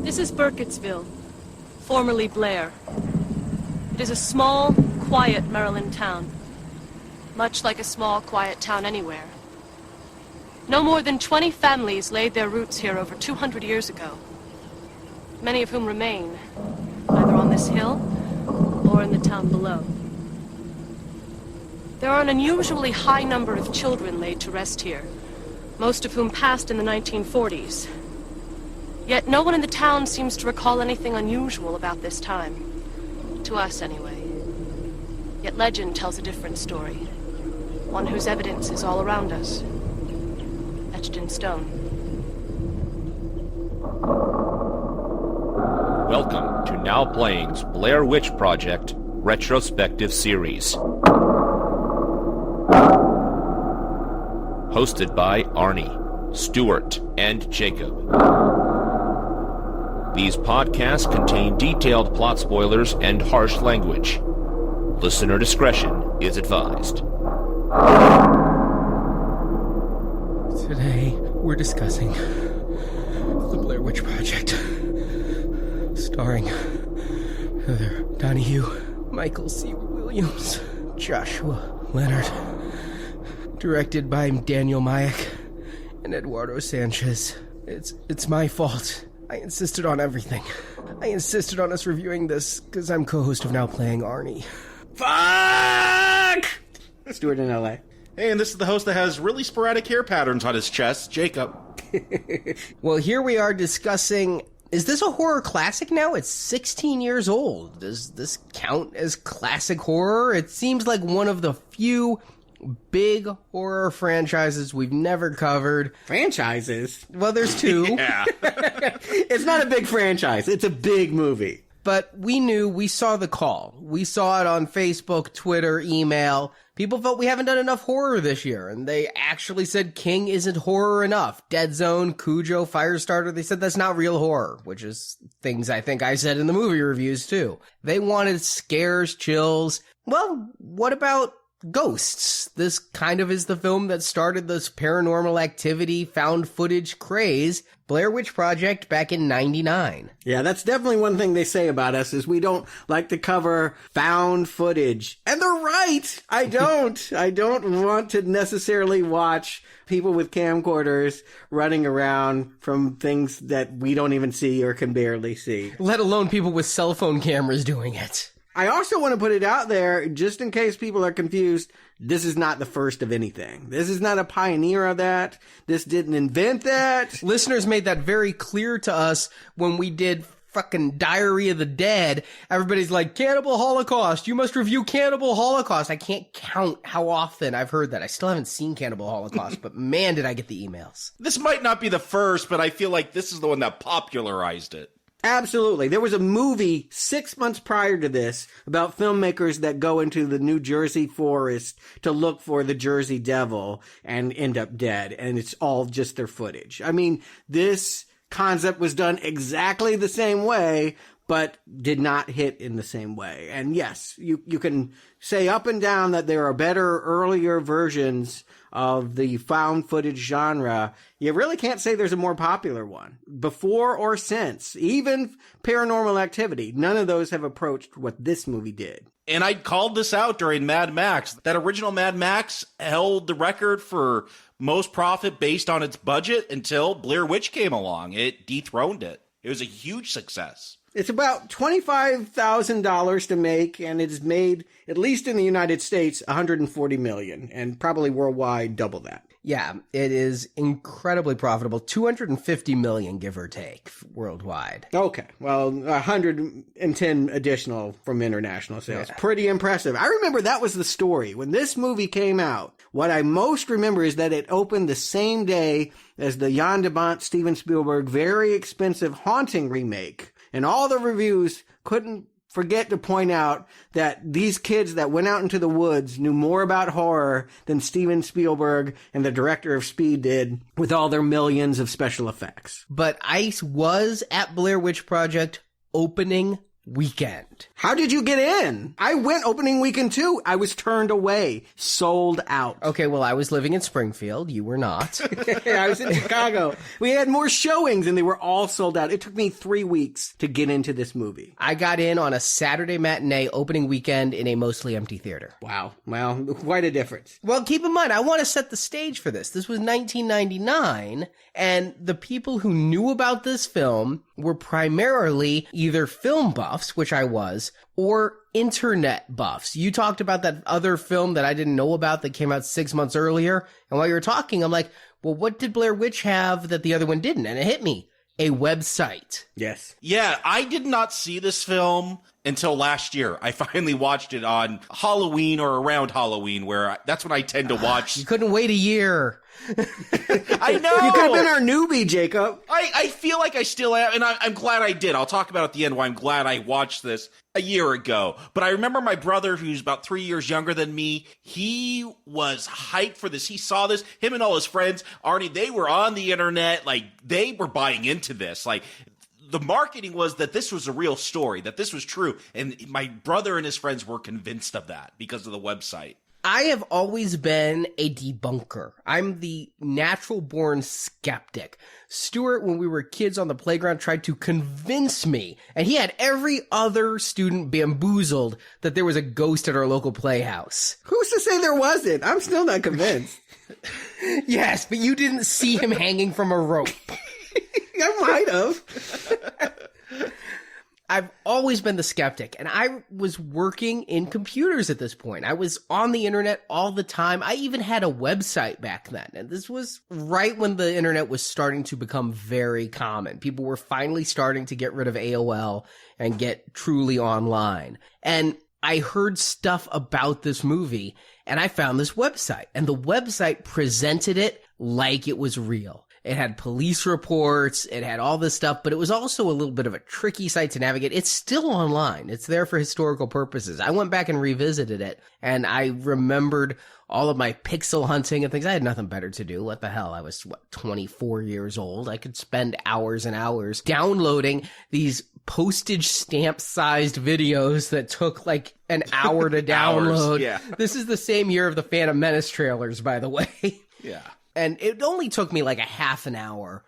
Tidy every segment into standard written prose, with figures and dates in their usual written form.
This is Burkittsville, formerly Blair. It is a small, quiet Maryland town, much like a small, quiet town anywhere. No more than 20 families laid their roots here over 200 years ago, many of whom remain, either on this hill or in the town below. There are an unusually high number of children laid to rest here, most of whom passed in the 1940s. Yet no one in the town seems to recall anything unusual about this time. To us, anyway. Yet legend tells a different story. One whose evidence is all around us. Etched in stone. Welcome to Now Playing's Blair Witch Project Retrospective Series. Hosted by Arnie, Stuart, and Jakob. These podcasts contain detailed plot spoilers and harsh language. Listener discretion is advised. Today, we're discussing the Blair Witch Project. Starring Heather Donahue, Michael C. Williams, Joshua Leonard. Directed by Daniel Mayak and Eduardo Sanchez. It's my fault. I insisted on everything. I insisted on us reviewing this because I'm co-host of Now Playing Arnie. Fuck! Stuart in LA. Hey, and this is the host that has really sporadic hair patterns on his chest, Jakob. Well, here we are discussing... Is this a horror classic now? It's 16 years old. Does this count as classic horror? It seems like one of the few big horror franchises we've never covered. Franchises? Well, there's two. Yeah. It's not a big franchise. It's a big movie. But we saw the call. We saw it on Facebook, Twitter, email. People felt we haven't done enough horror this year, and they actually said King isn't horror enough. Dead Zone, Cujo, Firestarter, they said that's not real horror, which is things I think I said in the movie reviews too. They wanted scares, chills. Well, what about ghosts? This kind of is the film that started this paranormal activity, found footage craze. Blair Witch Project back in 99. Yeah, that's definitely one thing they say about us is we don't like to cover found footage. And they're right! I don't want to necessarily watch people with camcorders running around from things that we don't even see or can barely see. Let alone people with cell phone cameras doing it. I also want to put it out there, just in case people are confused, this is not the first of anything. This is not a pioneer of that. This didn't invent that. Listeners made that very clear to us when we did fucking Diary of the Dead. Everybody's like, Cannibal Holocaust, you must review Cannibal Holocaust. I can't count how often I've heard that. I still haven't seen Cannibal Holocaust, but man, did I get the emails. This might not be the first, but I feel like this is the one that popularized it. Absolutely. There was a movie 6 months prior to this about filmmakers that go into the New Jersey forest to look for the Jersey Devil and end up dead. And it's all just their footage. I mean, this concept was done exactly the same way, but did not hit in the same way. And yes, you can say up and down that there are better, earlier versions of the found footage genre. You really can't say there's a more popular one. Before or since, even Paranormal Activity, none of those have approached what this movie did. And I called this out during Mad Max. That original Mad Max held the record for most profit based on its budget until Blair Witch came along. It dethroned it. It was a huge success. It's about $25,000 to make, and it's made, at least in the United States, $140 million, and probably worldwide double that. Yeah, it is incredibly profitable. $250 million, give or take, worldwide. Okay, well, 110 additional from international sales. Yeah. Pretty impressive. I remember that was the story. When this movie came out, what I most remember is that it opened the same day as the Jan de Bont, Steven Spielberg, very expensive Haunting remake. And all the reviews couldn't forget to point out that these kids that went out into the woods knew more about horror than Steven Spielberg and the director of Speed did with all their millions of special effects. But I was at Blair Witch Project opening weekend. How did you get in? I went opening weekend too. I was turned away. Sold out. Okay, well, I was living in Springfield. You were not. I was in Chicago. We had more showings and they were all sold out. It took me 3 weeks to get into this movie. I got in on a Saturday matinee opening weekend in a mostly empty theater. Wow. Well, quite a difference. Well, keep in mind, I want to set the stage for this. This was 1999, and the people who knew about this film were primarily either film buffs, which I was, or internet buffs. You talked about that other film that I didn't know about that came out 6 months earlier, and while you were talking, I'm like, well, what did Blair Witch have that the other one didn't? And it hit me. A website. Yes. Yeah, I did not see this film until last year. I finally watched it on Halloween or around Halloween, that's when I tend to watch. You couldn't wait a year. I know. You could have been our newbie, Jacob. I feel like I still am, and I'm glad I did. I'll talk about at the end why I'm glad I watched this a year ago. But I remember my brother, who's about 3 years younger than me, he was hyped for this. He saw this. Him and all his friends, Arnie, they were on the internet. Like, they were buying into this. Like, the marketing was that this was a real story, that this was true. And my brother and his friends were convinced of that because of the website. I have always been a debunker. I'm the natural-born skeptic. Stuart, when we were kids on the playground, tried to convince me, and he had every other student bamboozled that there was a ghost at our local playhouse. Who's to say there wasn't? I'm still not convinced. Yes, but you didn't see him hanging from a rope. I might have. I've always been the skeptic, and I was working in computers at this point. I was on the internet all the time. I even had a website back then, and this was right when the internet was starting to become very common. People were finally starting to get rid of AOL and get truly online. And I heard stuff about this movie, and I found this website, and the website presented it like it was real. It had police reports, it had all this stuff, but it was also a little bit of a tricky site to navigate. It's still online. It's there for historical purposes. I went back and revisited it, and I remembered all of my pixel hunting and things. I had nothing better to do. What the hell? I was, 24 years old. I could spend hours and hours downloading these postage stamp sized videos that took like an hour to download. Hours, yeah. This is the same year of the Phantom Menace trailers, by the way. Yeah. And it only took me like a half an hour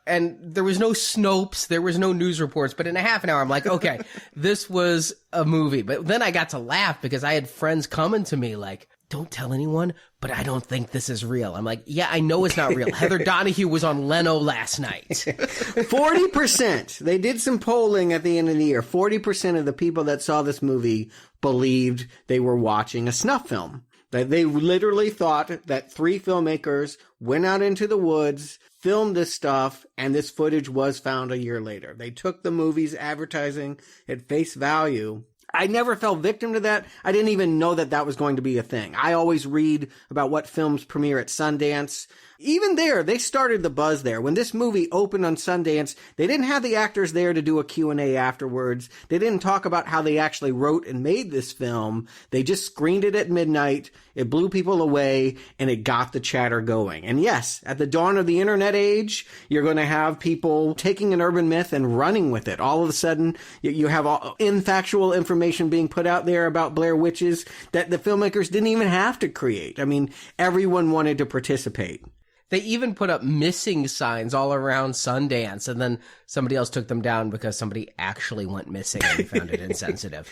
and there was no Snopes, there was no news reports, but in a half an hour, I'm like, okay, this was a movie. But then I got to laugh because I had friends coming to me like, don't tell anyone, but I don't think this is real. I'm like, yeah, I know it's not real. Heather Donahue was on Leno last night. 40%. They did some polling at the end of the year. 40% of the people that saw this movie believed they were watching a snuff film. They literally thought that 3 filmmakers went out into the woods, filmed this stuff, and this footage was found a year later. They took the movie's advertising at face value. I never fell victim to that. I didn't even know that that was going to be a thing. I always read about what films premiere at Sundance. Even there, they started the buzz there. When this movie opened on Sundance, they didn't have the actors there to do a Q&A afterwards. They didn't talk about how they actually wrote and made this film. They just screened it at midnight. It blew people away, and it got the chatter going. And yes, at the dawn of the internet age, you're going to have people taking an urban myth and running with it. All of a sudden, you have infactual information being put out there about Blair Witches that the filmmakers didn't even have to create. I mean, everyone wanted to participate. They even put up missing signs all around Sundance, and then somebody else took them down because somebody actually went missing and found it insensitive.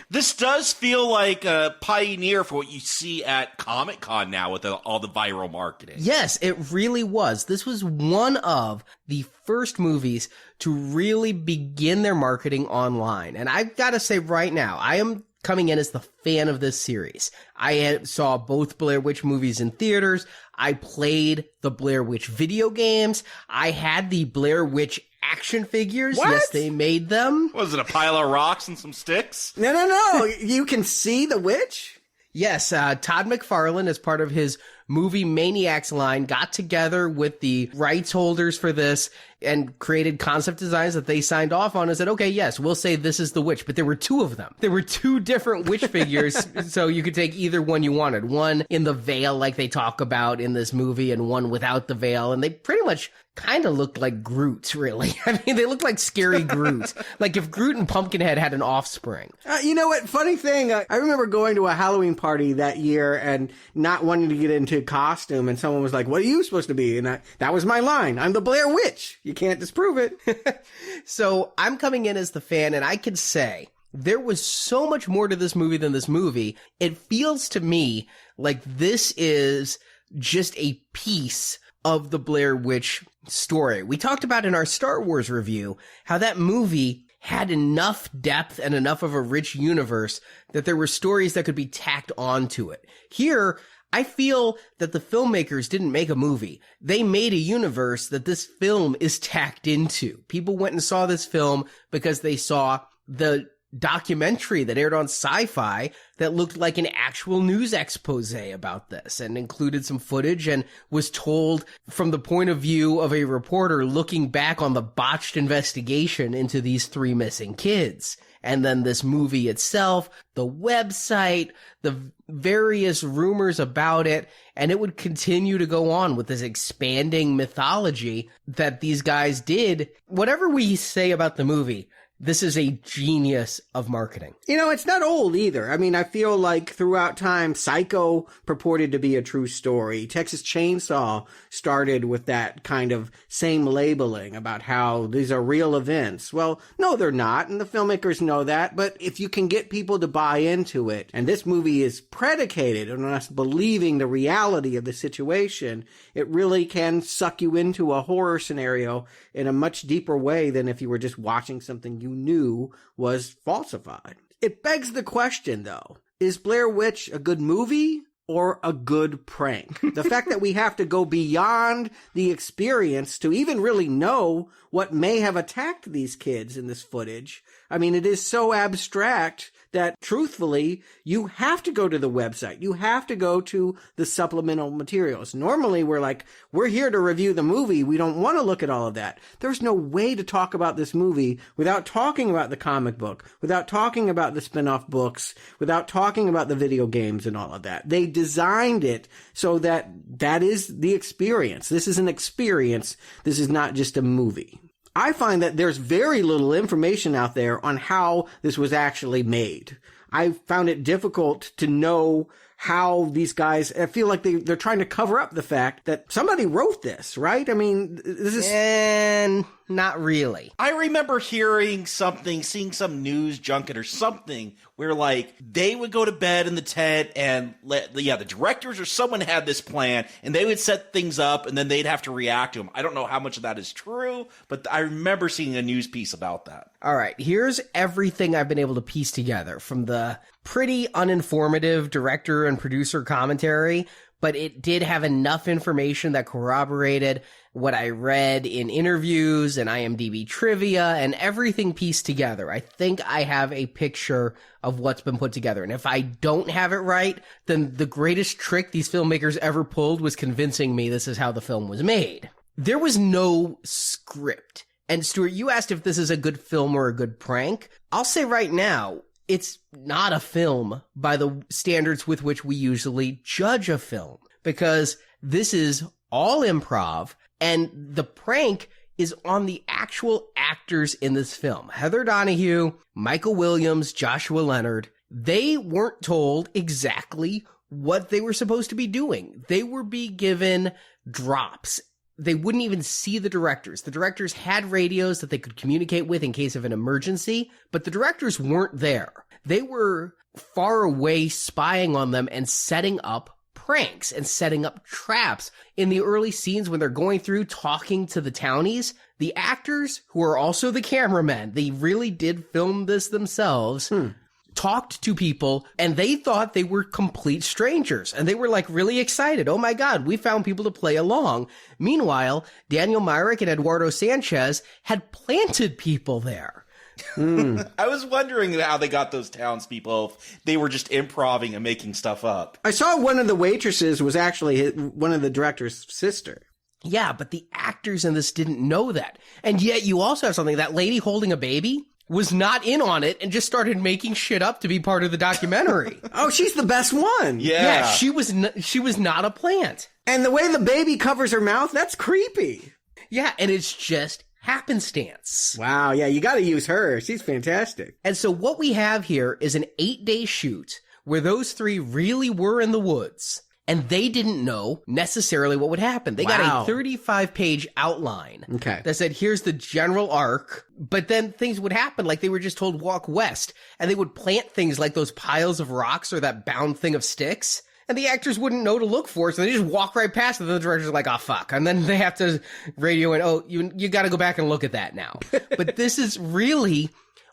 This does feel like a pioneer for what you see at Comic-Con now with all the viral marketing. Yes, it really was. This was one of the first movies to really begin their marketing online. And I've got to say right now, I am coming in as the fan of this series. I saw both Blair Witch movies in theaters. I played the Blair Witch video games. I had the Blair Witch action figures. What? Yes, they made them. Was it a pile of rocks and some sticks? No. You can see the witch? Yes, Todd McFarlane, as part of his movie maniacs line got together with the rights holders for this and created concept designs that they signed off on and said, okay, yes, we'll say this is the witch. But there were two of them. There were two different witch figures, so you could take either one you wanted. One in the veil like they talk about in this movie and one without the veil. And they pretty much kind of looked like Groot, really. I mean, they looked like scary Groot. Like if Groot and Pumpkinhead had an offspring. You know what? Funny thing, I remember going to a Halloween party that year and not wanting to get into costume, and someone was like, what are you supposed to be? And that was my line. I'm the Blair Witch. You can't disprove it. So I'm coming in as the fan, and I can say there was so much more to this movie than this movie. It feels to me like this is just a piece of the Blair Witch story. We talked about in our Star Wars review how that movie had enough depth and enough of a rich universe that there were stories that could be tacked onto it. Here, I feel that the filmmakers didn't make a movie. They made a universe that this film is tacked into. People went and saw this film because they saw the documentary that aired on Sci-Fi that looked like an actual news expose about this and included some footage and was told from the point of view of a reporter looking back on the botched investigation into these three missing kids. And then this movie itself, the website, the various rumors about it, and it would continue to go on with this expanding mythology that these guys did. Whatever we say about the movie, this is a genius of marketing. You know, it's not old either. I mean, I feel like throughout time, Psycho purported to be a true story. Texas Chainsaw started with that kind of same labeling about how these are real events. Well, no, they're not, and the filmmakers know that, but if you can get people to buy into it, and this movie is predicated on us believing the reality of the situation, it really can suck you into a horror scenario in a much deeper way than if you were just watching something you knew was falsified. It begs the question, though, is Blair Witch a good movie or a good prank? The fact that we have to go beyond the experience to even really know what may have attacked these kids in this footage. I mean, it is so abstract that, truthfully, you have to go to the website. You have to go to the supplemental materials. Normally, we're here to review the movie. We don't want to look at all of that. There's no way to talk about this movie without talking about the comic book, without talking about the spin-off books, without talking about the video games and all of that. They designed it so that that is the experience. This is an experience. This is not just a movie. I find that there's very little information out there on how this was actually made. I found it difficult to know how these guys, I feel like they're trying to cover up the fact that somebody wrote this, right? I mean, this is... And not really. I remember hearing something, seeing some news junket or something where they would go to bed in the tent and the directors or someone had this plan and they would set things up and then they'd have to react to them. I don't know how much of that is true, but I remember seeing a news piece about that. All right, here's everything I've been able to piece together from the pretty uninformative director and producer commentary, but it did have enough information that corroborated what I read in interviews and IMDb trivia and everything pieced together. I think I have a picture of what's been put together. And if I don't have it right, then the greatest trick these filmmakers ever pulled was convincing me this is how the film was made. There was no script. And Stuart, you asked if this is a good film or a good prank. I'll say right now, it's not a film by the standards with which we usually judge a film, because this is all improv, and the prank is on the actual actors in this film. Heather Donahue, Michael Williams, Joshua Leonard. They weren't told exactly what they were supposed to be doing. They were being given drops. They wouldn't even see the directors. The directors had radios that they could communicate with in case of an emergency, but the directors weren't there. They were far away spying on them and setting up pranks and setting up traps. In the early scenes when they're going through talking to the townies, the actors, who are also the cameramen, they really did film this themselves, talked to people, and they thought they were complete strangers. And they were really excited. Oh my God, we found people to play along. Meanwhile, Daniel Myrick and Eduardo Sanchez had planted people there. I was wondering how they got those townspeople. If they were just improvising and making stuff up. I saw one of the waitresses was actually one of the director's sister. Yeah, but the actors in this didn't know that. And yet you also have something, that lady holding a baby was not in on it and just started making shit up to be part of the documentary. Oh, she's the best one. Yeah. She was not a plant. And the way the baby covers her mouth, that's creepy. Yeah, and it's just happenstance. Wow, yeah, you gotta use her. She's fantastic. And so what we have here is an 8-day shoot where those three really were in the woods. And they didn't know necessarily what would happen. They got a 35-page outline that said, here's the general arc. But then things would happen, like they were just told walk west. And they would plant things like those piles of rocks or that bound thing of sticks. And the actors wouldn't know to look for it, so they just walk right past it. And the director's like, oh, fuck. And then they have to radio in, oh, you got to go back and look at that now. But this is really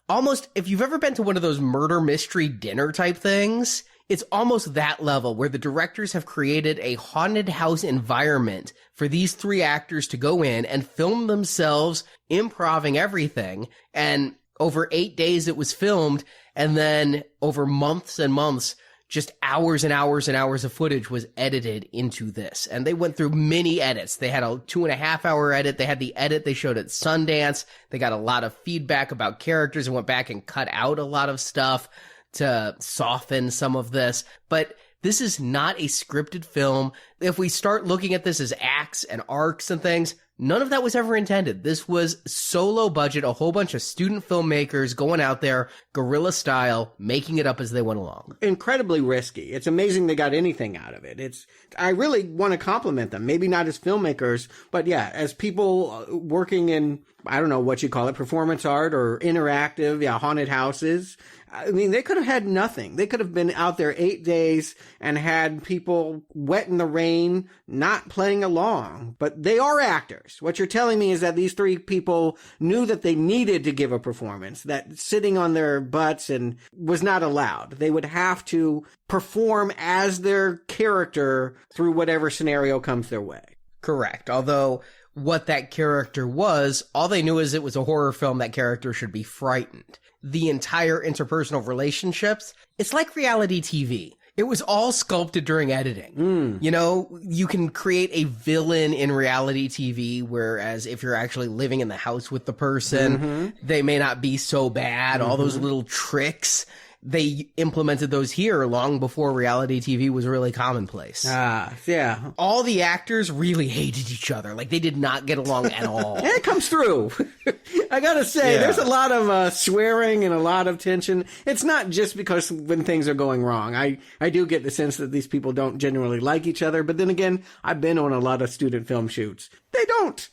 almost, if you've ever been to one of those murder mystery dinner type things, it's almost that level where the directors have created a haunted house environment for these three actors to go in and film themselves improvising everything. And over 8 days it was filmed. And then over months and months, just hours and hours and hours of footage was edited into this. And they went through many edits. They had a 2.5-hour edit. They had the edit they showed at Sundance. They got a lot of feedback about characters and went back and cut out a lot of stuff to soften some of this. But this is not a scripted film. If we start looking at this as acts and arcs and things, none of that was ever intended. This was solo budget, a whole bunch of student filmmakers going out there, guerrilla style, making it up as they went along. Incredibly risky. It's amazing they got anything out of it. I really want to compliment them. Maybe not as filmmakers, but yeah, as people working in, I don't know what you call it, performance art or interactive, haunted houses. I mean, they could have had nothing. They could have been out there 8 days and had people wet in the rain, not playing along. But they are actors. What you're telling me is that these three people knew that they needed to give a performance, that sitting on their butts and was not allowed. They would have to perform as their character through whatever scenario comes their way. Correct. Although what that character was, all they knew is it was a horror film. That character should be frightened. The entire interpersonal relationships, it's like reality TV. It was all sculpted during editing. You know, you can create a villain in reality TV, whereas if you're actually living in the house with the person, they may not be so bad. All those little tricks, they implemented those here long before reality TV was really commonplace. Yeah. All the actors really hated each other. Like, they did not get along at all. And it comes through. I gotta say, there's a lot of swearing and a lot of tension. It's not just because when things are going wrong. I do get the sense that these people don't genuinely like each other. But then again, I've been on a lot of student film shoots. They don't.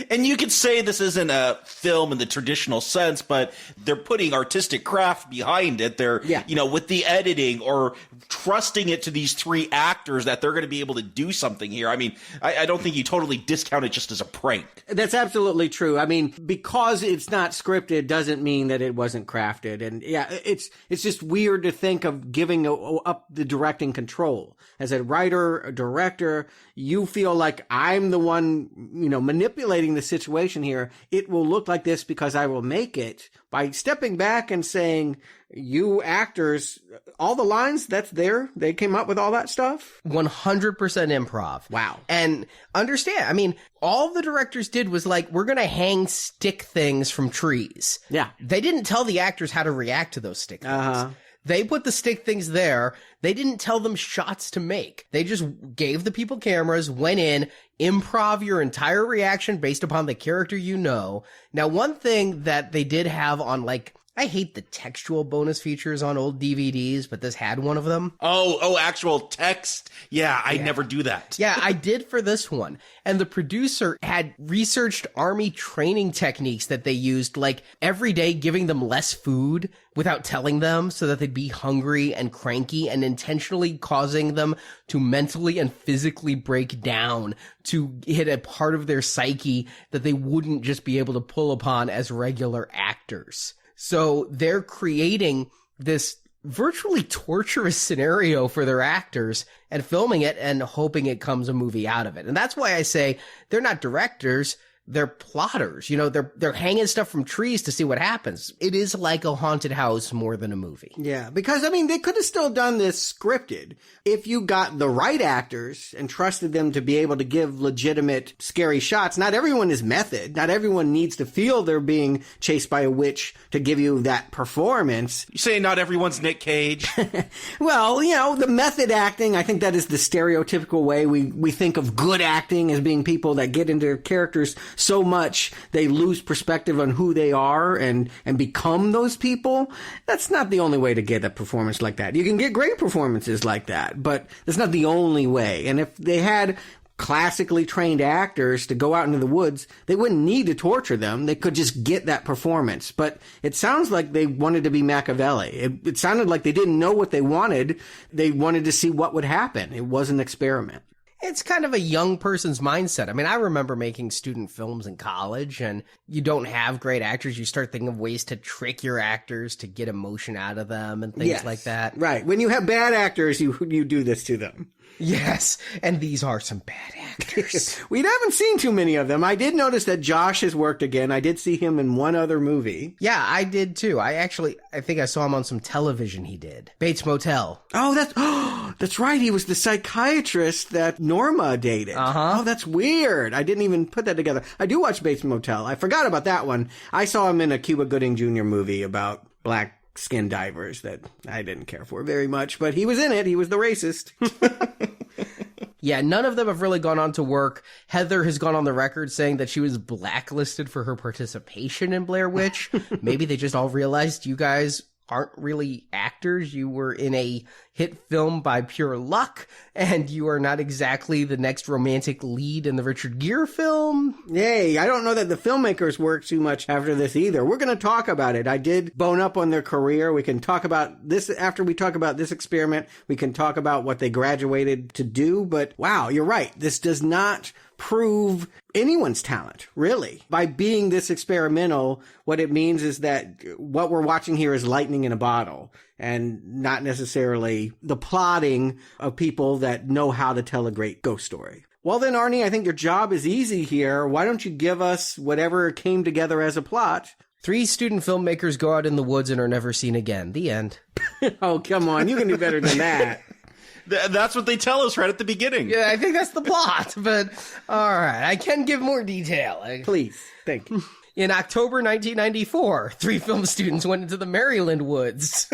And you could say this isn't a film in the traditional sense, but they're putting artistic craft behind it. They're, with the editing or trusting it to these three actors that they're going to be able to do something here. I mean, I don't think you totally discount it just as a prank. That's absolutely true. I mean, because it's not scripted doesn't mean that it wasn't crafted. And it's just weird to think of giving up the directing control. As a writer, a director, you feel like I'm the one, manipulating the situation here. It will look like this because I will make it. By stepping back and saying, you actors, all the lines, that's there. They came up with all that stuff. 100% improv. Wow. And understand, I mean, all the directors did was like, we're going to hang stick things from trees. Yeah. They didn't tell the actors how to react to those stick things. They put the stick things there. They didn't tell them shots to make. They just gave the people cameras, went in, improv your entire reaction based upon the character you know. Now, one thing that they did have on, like, I hate the textual bonus features on old DVDs, but this had one of them. Oh, actual text? Yeah, I never do that. Yeah, I did for this one. And the producer had researched Army training techniques that they used, like every day giving them less food without telling them so that they'd be hungry and cranky, and intentionally causing them to mentally and physically break down to hit a part of their psyche that they wouldn't just be able to pull upon as regular actors. So they're creating this virtually torturous scenario for their actors and filming it and hoping it comes a movie out of it. And that's why I say they're not directors. they're plotters. You know, they're hanging stuff from trees to see what happens. It is like a haunted house more than a movie. Yeah, because, I mean, they could have still done this scripted if you got the right actors and trusted them to be able to give legitimate scary shots. Not everyone is method. Not everyone needs to feel they're being chased by a witch to give you that performance. You say not everyone's Nick Cage? Well, you know, the method acting, I think that is the stereotypical way we think of good acting as being people that get into their characters so much they lose perspective on who they are and become those people. That's not the only way to get a performance like that. You can get great performances like that, but that's not the only way. And if they had classically trained actors to go out into the woods, they wouldn't need to torture them. They could just get that performance. But it sounds like they wanted to be Machiavelli. It sounded like they didn't know what they wanted. They wanted to see what would happen. It was an experiment. It's kind of a young person's mindset. I mean, I remember making student films in college, and you don't have great actors. You start thinking of ways to trick your actors to get emotion out of them and things like that. Right. When you have bad actors, you do this to them. Yes, and these are some bad actors. We haven't seen too many of them. I did notice that Josh has worked again. I did see him in one other movie. Yeah, I did too. I think I saw him on some television he did. Bates Motel. Oh, that's right. He was the psychiatrist that Norma dated. Uh-huh. Oh, that's weird. I didn't even put that together. I do watch Bates Motel. I forgot about that one. I saw him in a Cuba Gooding Jr. movie about black skin divers that I didn't care for very much, but he was in it. He was the racist. Yeah, none of them have really gone on to work. Heather has gone on the record saying that she was blacklisted for her participation in Blair Witch. Maybe they just all realized you guys aren't really actors. You were in a hit film by pure luck, and you are not exactly the next romantic lead in the Richard Gere film. Yay, I don't know that the filmmakers worked too much after this either. We're going to talk about it. I did bone up on their career. We can talk about this after we talk about this experiment. We can talk about what they graduated to do, but wow, you're right. This does not prove anyone's talent, really. By being this experimental, what it means is that what we're watching here is lightning in a bottle and not necessarily the plotting of people that know how to tell a great ghost story. Well then, Arnie, I think your job is easy here. Why don't you give us whatever came together as a plot? 3 student filmmakers go out in the woods and are never seen again. The end. Oh, come on. You can do better than that. That's what they tell us right at the beginning. Yeah, I think that's the plot, but all right, I can give more detail. Please, thank you. In October 1994, 3 film students went into the Maryland woods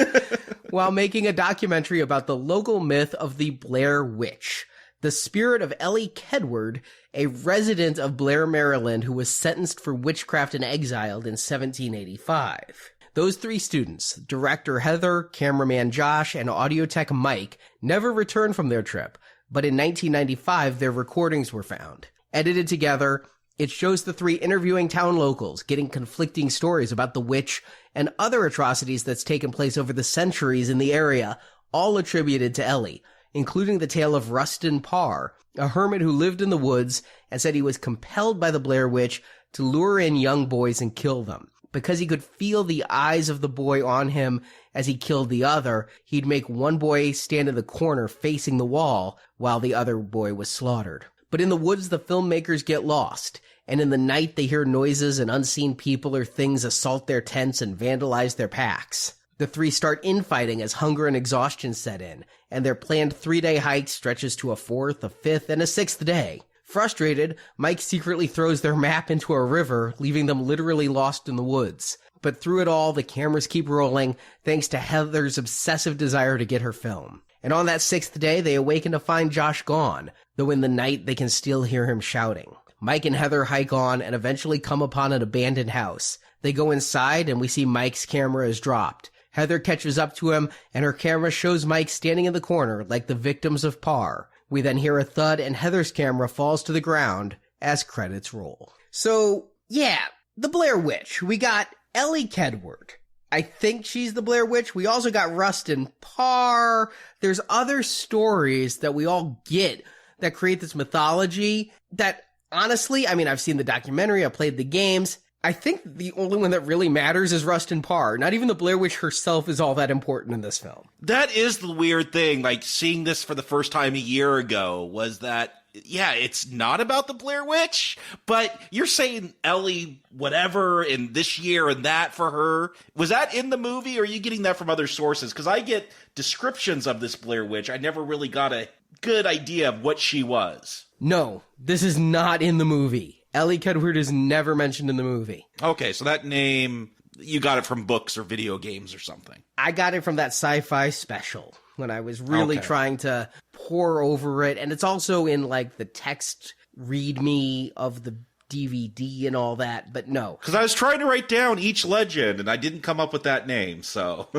while making a documentary about the local myth of the Blair Witch, the spirit of Ellie Kedward, a resident of Blair, Maryland, who was sentenced for witchcraft and exiled in 1785. Those 3 students, director Heather, cameraman Josh, and audio tech Mike, never returned from their trip, but in 1995 their recordings were found. Edited together, it shows the 3 interviewing town locals, getting conflicting stories about the witch and other atrocities that's taken place over the centuries in the area, all attributed to Ellie, including the tale of Rustin Parr, a hermit who lived in the woods and said he was compelled by the Blair Witch to lure in young boys and kill them. Because he could feel the eyes of the boy on him as he killed the other, he'd make one boy stand in the corner facing the wall while the other boy was slaughtered. But in the woods, the filmmakers get lost, and in the night they hear noises and unseen people or things assault their tents and vandalize their packs. The 3 start infighting as hunger and exhaustion set in, and their planned 3-day hike stretches to a 4th, a 5th, and a 6th day. Frustrated, Mike secretly throws their map into a river, leaving them literally lost in the woods. But through it all, the cameras keep rolling, thanks to Heather's obsessive desire to get her film. And on that 6th day, they awaken to find Josh gone, though in the night they can still hear him shouting. Mike and Heather hike on and eventually come upon an abandoned house. They go inside and we see Mike's camera is dropped. Heather catches up to him and her camera shows Mike standing in the corner like the victims of Parr. We then hear a thud and Heather's camera falls to the ground as credits roll. So, yeah, the Blair Witch. We got Ellie Kedward. I think she's the Blair Witch. We also got Rustin Parr. There's other stories that we all get that create this mythology that, honestly, I mean, I've seen the documentary, I've played the games. I think the only one that really matters is Rustin Parr. Not even the Blair Witch herself is all that important in this film. That is the weird thing. Like, seeing this for the first time a year ago was that yeah, it's not about the Blair Witch, but you're saying Ellie whatever in this year and that for her. Was that in the movie, or are you getting that from other sources? Because I get descriptions of this Blair Witch. I never really got a good idea of what she was. No, this is not in the movie. Ellie Kedward is never mentioned in the movie. Okay, so that name, you got it from books or video games or something. I got it from that sci-fi special when I was really trying to pore over it. And it's also in like the text readme of the DVD and all that, but no. Because I was trying to write down each legend and I didn't come up with that name, so.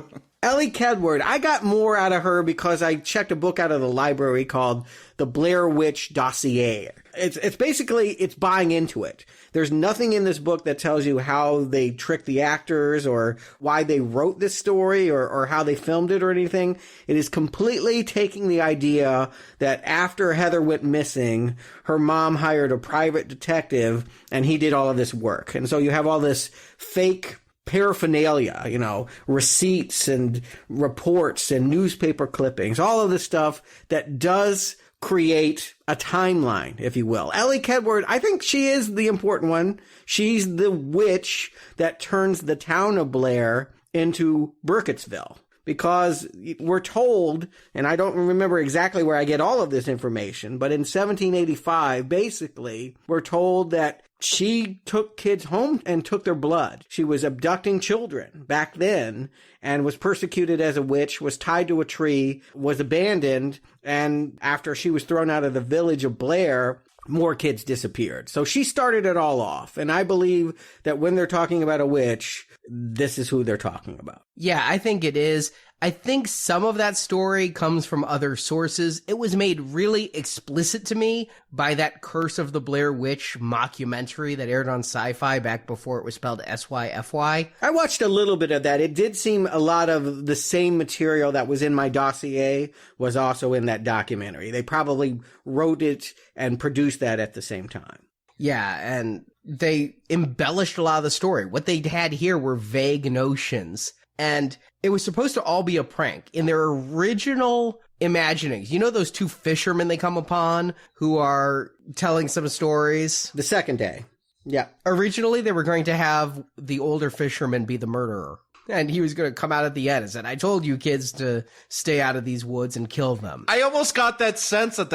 Ellie Kedward, I got more out of her because I checked a book out of the library called The Blair Witch Dossier. It's basically, it's buying into it. There's nothing in this book that tells you how they tricked the actors or why they wrote this story or how they filmed it or anything. It is completely taking the idea that after Heather went missing, her mom hired a private detective and he did all of this work. And so you have all this fake paraphernalia, you know, receipts and reports and newspaper clippings, all of this stuff that does create a timeline, if you will. Ellie Kedward, I think she is the important one. She's the witch that turns the town of Blair into Burkittsville. Because we're told, and I don't remember exactly where I get all of this information, but in 1785, basically, we're told that she took kids home and took their blood. She was abducting children back then and was persecuted as a witch, was tied to a tree, was abandoned, and after she was thrown out of the village of Blair, more kids disappeared. So she started it all off, and I believe that when they're talking about a witch, this is who they're talking about. Yeah, I think it is. I think some of that story comes from other sources. It was made really explicit to me by that Curse of the Blair Witch mockumentary that aired on Sci-Fi back before it was spelled S-Y-F-Y. I watched a little bit of that. It did seem a lot of the same material that was in my dossier was also in that documentary. They probably wrote it and produced that at the same time. Yeah, and they embellished a lot of the story. What they had here were vague notions. And it was supposed to all be a prank. In their original imaginings, you know those two fishermen they come upon who are telling some stories? The second day. Yeah. Originally, they were going to have the older fisherman be the murderer. And he was going to come out at the end and said, I told you kids to stay out of these woods and kill them. I almost got that sense that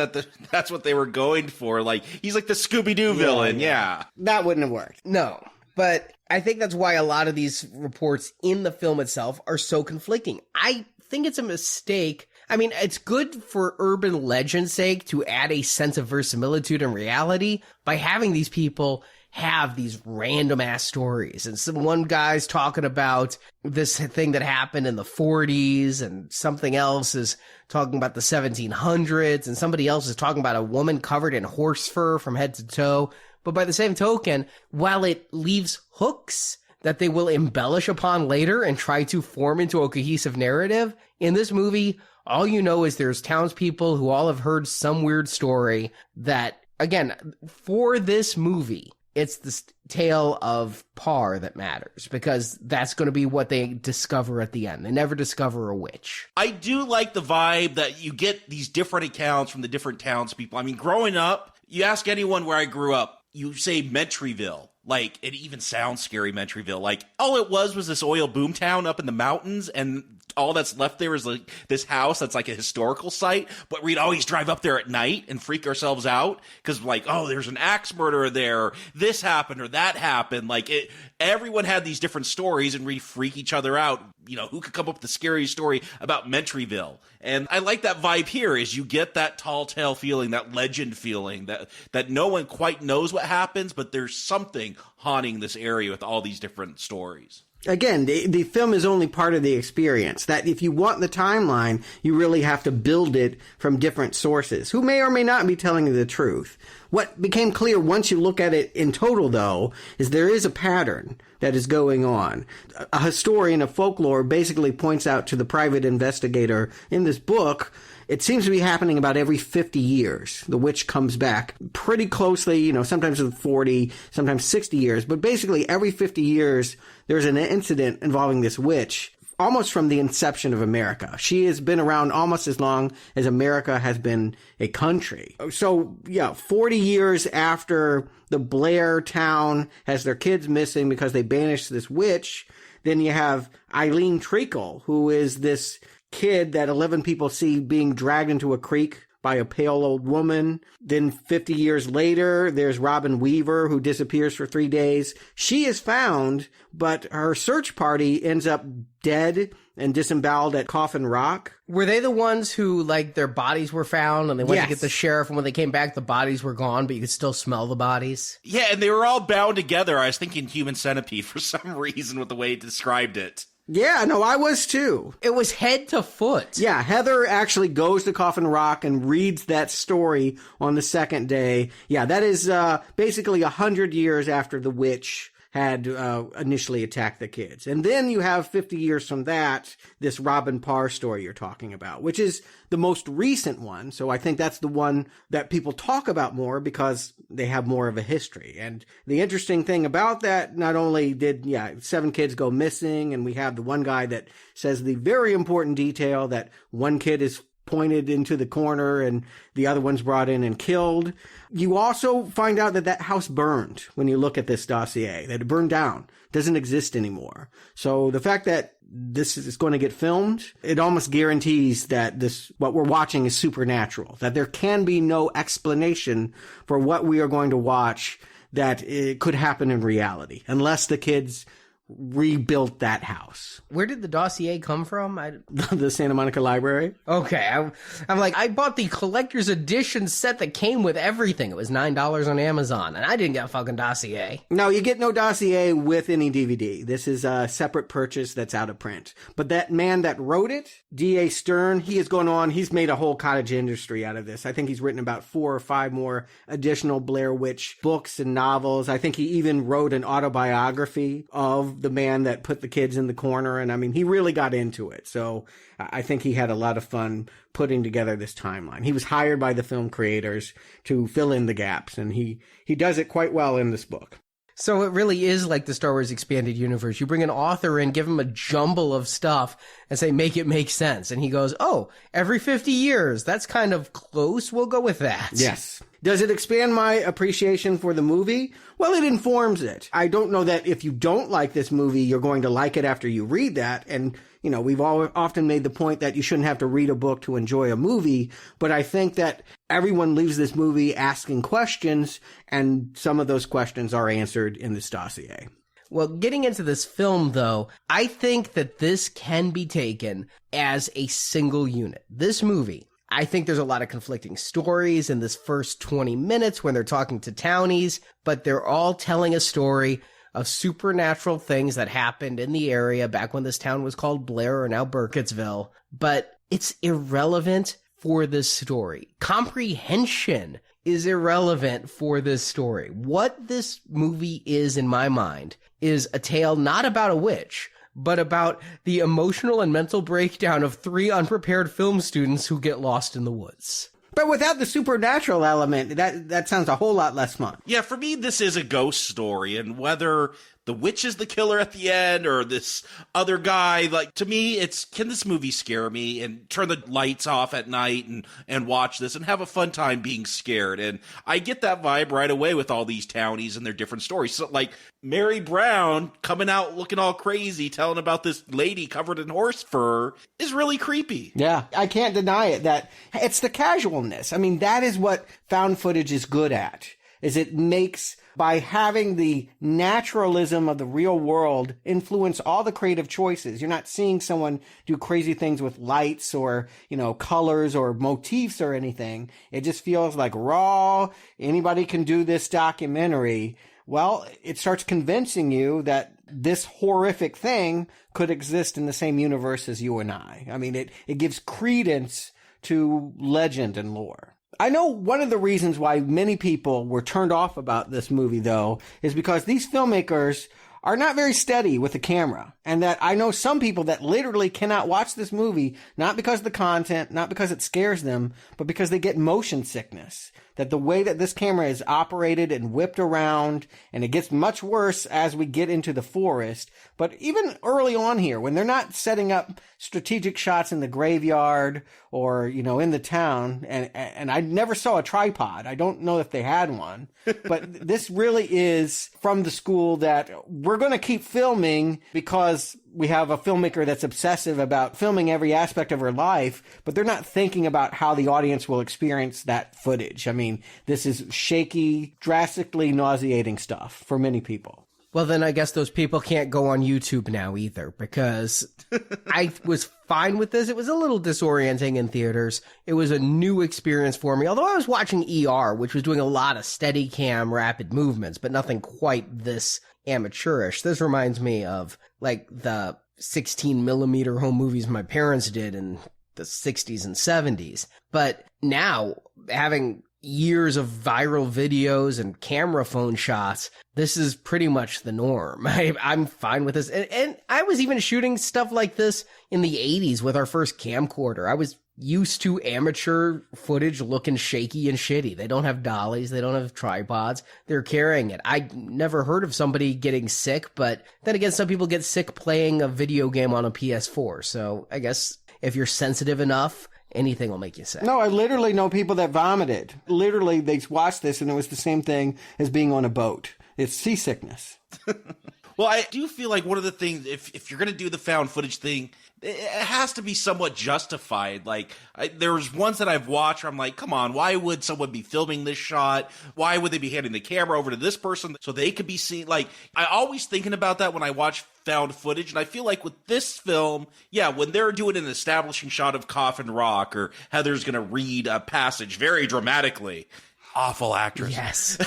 that's what they were going for. Like, he's like the Scooby-Doo villain, yeah. That wouldn't have worked. No, but I think that's why a lot of these reports in the film itself are so conflicting. I think it's a mistake. I mean, it's good for urban legend's sake to add a sense of verisimilitude and reality by having these people have these random ass stories. And one guy's talking about this thing that happened in the 40s, and something else is talking about the 1700s, and somebody else is talking about a woman covered in horse fur from head to toe. But by the same token, while it leaves hooks that they will embellish upon later and try to form into a cohesive narrative, in this movie, all you know is there's townspeople who all have heard some weird story that, again, for this movie, it's the tale of Parr that matters, because that's going to be what they discover at the end. They never discover a witch. I do like the vibe that you get these different accounts from the different townspeople. I mean, growing up, you ask anyone where I grew up, you say Mentryville. Like, it even sounds scary, Mentryville. Like, all it was this oil boom town up in the mountains, and all that's left there is like this house that's like a historical site, but we'd always drive up there at night and freak ourselves out because like, oh, there's an axe murderer there, this happened or that happened. Like, everyone had these different stories, and we'd freak each other out. You know, who could come up with the scariest story about Mentryville? And I like that vibe here, is you get that tall tale feeling, that legend feeling, that no one quite knows what happens, but there's something haunting this area with all these different stories. Again, the film is only part of the experience. That if you want the timeline, you really have to build it from different sources, who may or may not be telling you the truth. What became clear once you look at it in total, though, is there is a pattern that is going on. A historian of folklore basically points out to the private investigator in this book, it seems to be happening about every 50 years. The witch comes back pretty closely, you know, sometimes with 40, sometimes 60 years. But basically every 50 years, there's an incident involving this witch. almost from the inception of America. She has been around almost as long as America has been a country. So, yeah, 40 years after the Blair town has their kids missing because they banished this witch, then you have Eileen Treacle, who is this kid that 11 people see being dragged into a creek by a pale old woman. Then 50 years later, there's Robin Weaver, who disappears for 3 days. She is found, but her search party ends up dead and disemboweled at Coffin Rock. Were they the ones who, like, their bodies were found and they went Yes. to get the sheriff, and when they came back, the bodies were gone, but you could still smell the bodies? Yeah, and they were all bound together. I was thinking Human Centipede for some reason with the way it described it. Yeah, no, I was too. It was head to foot. Yeah, Heather actually goes to Coffin Rock and reads that story on the second day. Yeah, that is basically 100 years after the witch had initially attacked the kids. And then you have 50 years from that, this Robin Parr story you're talking about, which is the most recent one. So I think that's the one that people talk about more because they have more of a history. And the interesting thing about that, not only did, 7 kids go missing, and we have the one guy that says the very important detail that one kid is pointed into the corner and the other one's brought in and killed. You also find out that that house burned when you look at this dossier, that it burned down, doesn't exist anymore. So the fact that this is going to get filmed, it almost guarantees that what we're watching is supernatural, that there can be no explanation for what we are going to watch that it could happen in reality, unless the kids rebuilt that house. Where did the dossier come from? The Santa Monica Library. Okay, I'm like, I bought the collector's edition set that came with everything. It was $9 on Amazon, and I didn't get a fucking dossier. No, you get no dossier with any DVD. This is a separate purchase that's out of print. But that man that wrote it, D.A. Stern, he's made a whole cottage industry out of this. I think he's written about 4 or 5 more additional Blair Witch books and novels. I think he even wrote an autobiography of the man that put the kids in the corner. And I mean, he really got into it. So I think he had a lot of fun putting together this timeline. He was hired by the film creators to fill in the gaps, and he does it quite well in this book. So it really is like the Star Wars Expanded Universe. You bring an author in, give him a jumble of stuff, and say, make it make sense. And he goes, oh, every 50 years. That's kind of close. We'll go with that. Yes. Does it expand my appreciation for the movie? Well, it informs it. I don't know that if you don't like this movie, you're going to like it after you read that. And, we've often made the point that you shouldn't have to read a book to enjoy a movie. But I think that everyone leaves this movie asking questions, and some of those questions are answered in this dossier. Well, getting into this film, though, I think that this can be taken as a single unit. This movie, I think there's a lot of conflicting stories in this first 20 minutes when they're talking to townies, but they're all telling a story of supernatural things that happened in the area back when this town was called Blair or now Burkittsville. But it's irrelevant for this story. Comprehension is irrelevant for this story. What this movie is, in my mind, is a tale not about a witch, but about the emotional and mental breakdown of 3 unprepared film students who get lost in the woods. But without the supernatural element, that sounds a whole lot less fun. Yeah, for me, this is a ghost story, and whether the witch is the killer at the end or this other guy, like, to me, it's, can this movie scare me and turn the lights off at night and watch this and have a fun time being scared? And I get that vibe right away with all these townies and their different stories. So, like, Mary Brown coming out looking all crazy, telling about this lady covered in horse fur is really creepy. Yeah, I can't deny it, that it's the casualness. I mean, that is what found footage is good at, is it makes, by having the naturalism of the real world influence all the creative choices. You're not seeing someone do crazy things with lights or, colors or motifs or anything. It just feels like raw, anybody can do this documentary. Well, it starts convincing you that this horrific thing could exist in the same universe as you and I. I mean, it gives credence to legend and lore. I know one of the reasons why many people were turned off about this movie, though, is because these filmmakers are not very steady with the camera. And that I know some people that literally cannot watch this movie, not because of the content, not because it scares them, but because they get motion sickness. that the way that this camera is operated and whipped around, and it gets much worse as we get into the forest. But even early on here, when they're not setting up strategic shots in the graveyard or, in the town, and I never saw a tripod. I don't know if they had one, but this really is from the school that we're going to keep filming because we have a filmmaker that's obsessive about filming every aspect of her life, but they're not thinking about how the audience will experience that footage. I mean, this is shaky, drastically nauseating stuff for many people. Well, then I guess those people can't go on YouTube now either, because I was fine with this. It was a little disorienting in theaters. It was a new experience for me, although I was watching ER, which was doing a lot of steady cam, rapid movements, but nothing quite this amateurish. This reminds me of like the 16 millimeter home movies my parents did in the 60s and 70s. But now, having years of viral videos and camera phone shots, this is pretty much the norm. I'm fine with this. And I was even shooting stuff like this in the 80s with our first camcorder. I was used to amateur footage looking shaky and shitty. They don't have dollies. They don't have tripods. They're carrying it. I never heard of somebody getting sick, but then again, some people get sick playing a video game on a PS4. So I guess if you're sensitive enough, anything will make you sick. No, I literally know people that vomited. Literally, they watched this and it was the same thing as being on a boat. It's seasickness. Well, I do feel like one of the things, if you're going to do the found footage thing, it has to be somewhat justified. Like, there's ones that I've watched where I'm like, come on, why would someone be filming this shot? Why would they be handing the camera over to this person so they could be seen? Like, I always thinking about that when I watch found footage, and I feel like with this film, yeah, when they're doing an establishing shot of Coffin Rock, or Heather's going to read a passage very dramatically, awful actress. Yes.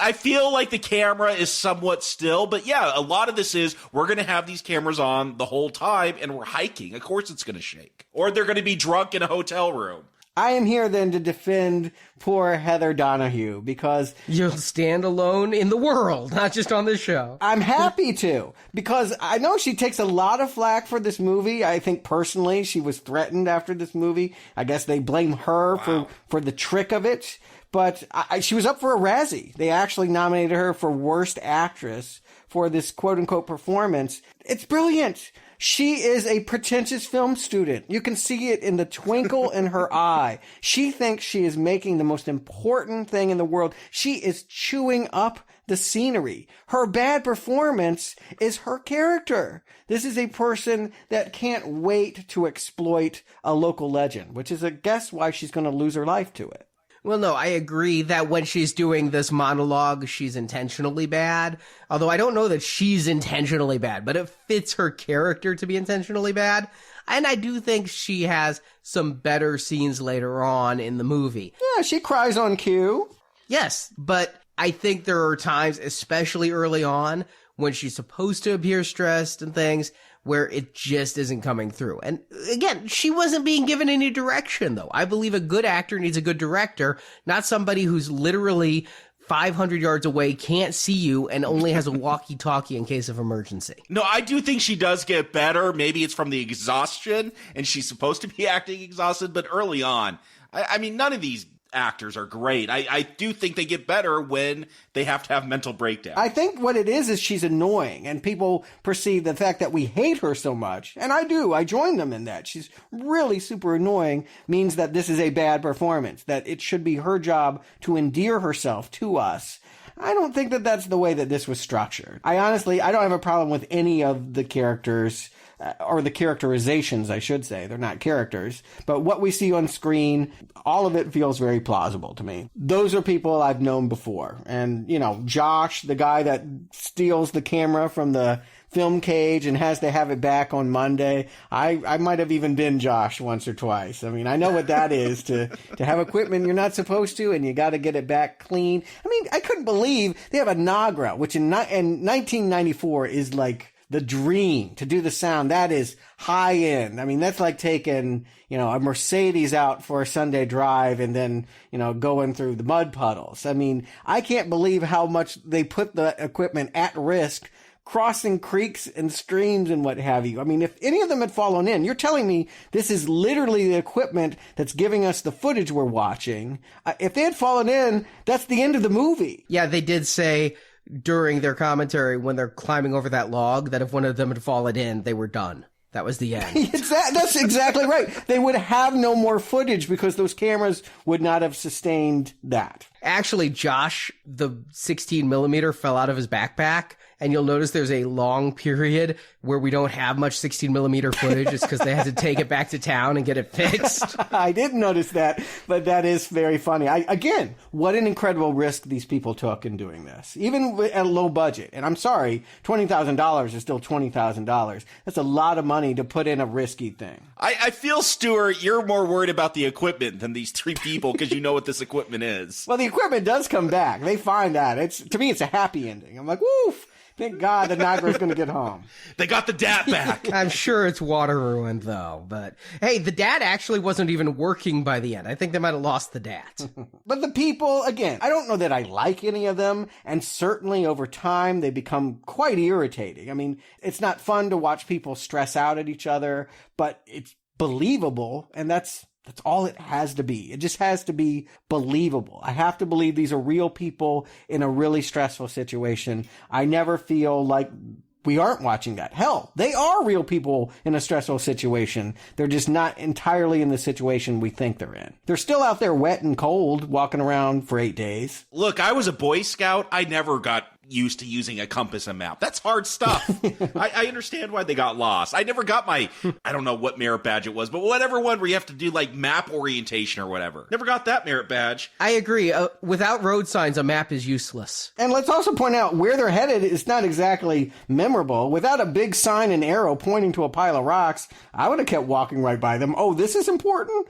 I feel like the camera is somewhat still, but yeah, a lot of this is we're going to have these cameras on the whole time and we're hiking. Of course it's going to shake. Or they're going to be drunk in a hotel room. I am here then to defend poor Heather Donahue because you'll stand alone in the world, not just on this show. I'm happy to, because I know she takes a lot of flack for this movie. I think personally she was threatened after this movie. I guess they blame her for the trick of it. But she was up for a Razzie. They actually nominated her for Worst Actress for this quote-unquote performance. It's brilliant. She is a pretentious film student. You can see it in the twinkle in her eye. She thinks she is making the most important thing in the world. She is chewing up the scenery. Her bad performance is her character. This is a person that can't wait to exploit a local legend, which is, I guess, why she's going to lose her life to it. Well, no, I agree that when she's doing this monologue, she's intentionally bad. Although I don't know that she's intentionally bad, but it fits her character to be intentionally bad. And I do think she has some better scenes later on in the movie. Yeah, she cries on cue. Yes, but I think there are times, especially early on, when she's supposed to appear stressed and things, where it just isn't coming through. And again, she wasn't being given any direction, though. I believe a good actor needs a good director, not somebody who's literally 500 yards away, can't see you, and only has a walkie-talkie in case of emergency. No, I do think she does get better. Maybe it's from the exhaustion, and she's supposed to be acting exhausted, but early on, I mean, none of these actors are great. I do think they get better when they have to have mental breakdowns. I think what it is she's annoying, and people perceive the fact that we hate her so much, and I do. I join them in that. She's really super annoying, means that this is a bad performance, that it should be her job to endear herself to us. I don't think that that's the way that this was structured. I don't have a problem with any of the characters, or the characterizations, I should say. They're not characters. But what we see on screen, all of it feels very plausible to me. Those are people I've known before. And, Josh, the guy that steals the camera from the film cage and has to have it back on Monday. I might have even been Josh once or twice. I mean, I know what that is to have equipment you're not supposed to, and you got to get it back clean. I mean, I couldn't believe they have a Nagra, which in 1994 is like the dream to do the sound. That is high end. I mean, that's like taking, a Mercedes out for a Sunday drive and then, going through the mud puddles. I mean, I can't believe how much they put the equipment at risk crossing creeks and streams and what have you. I mean, if any of them had fallen in, you're telling me this is literally the equipment that's giving us the footage we're watching. If they had fallen in, that's the end of the movie. Yeah, they did say during their commentary when they're climbing over that log that if one of them had fallen in, they were done. That was the end. That's exactly right. They would have no more footage because those cameras would not have sustained that. Actually, Josh, the 16 millimeter fell out of his backpack, and you'll notice there's a long period where we don't have much 16 millimeter footage. It's because they had to take it back to town and get it fixed. I didn't notice that, but that is very funny. Again, what an incredible risk these people took in doing this, even at a low budget. And I'm sorry, $20,000 is still $20,000. That's a lot of money to put in a risky thing. I feel, Stuart, you're more worried about the equipment than these three people because you know what this equipment is. Well, the equipment does come back. They find that. To me, it's a happy ending. I'm like, woof. Thank God the Niagara's going to get home. They got the dad back. I'm sure it's water ruined, though. But, hey, the dad actually wasn't even working by the end. I think they might have lost the dad. But the people, again, I don't know that I like any of them. And certainly over time, they become quite irritating. I mean, it's not fun to watch people stress out at each other, but it's believable. And that's all it has to be. It just has to be believable. I have to believe these are real people in a really stressful situation. I never feel like we aren't watching that. Hell, they are real people in a stressful situation. They're just not entirely in the situation we think they're in. They're still out there wet and cold, walking around for 8 days. Look, I was a Boy Scout. I never got used to using a compass and map. That's hard stuff. I understand why they got lost. I never got my, I don't know what merit badge it was, but whatever one where you have to do like map orientation or whatever. Never got that merit badge. I agree. Without road signs, a map is useless. And let's also point out where they're headed is not exactly memorable. Without a big sign and arrow pointing to a pile of rocks, I would have kept walking right by them. Oh, this is important?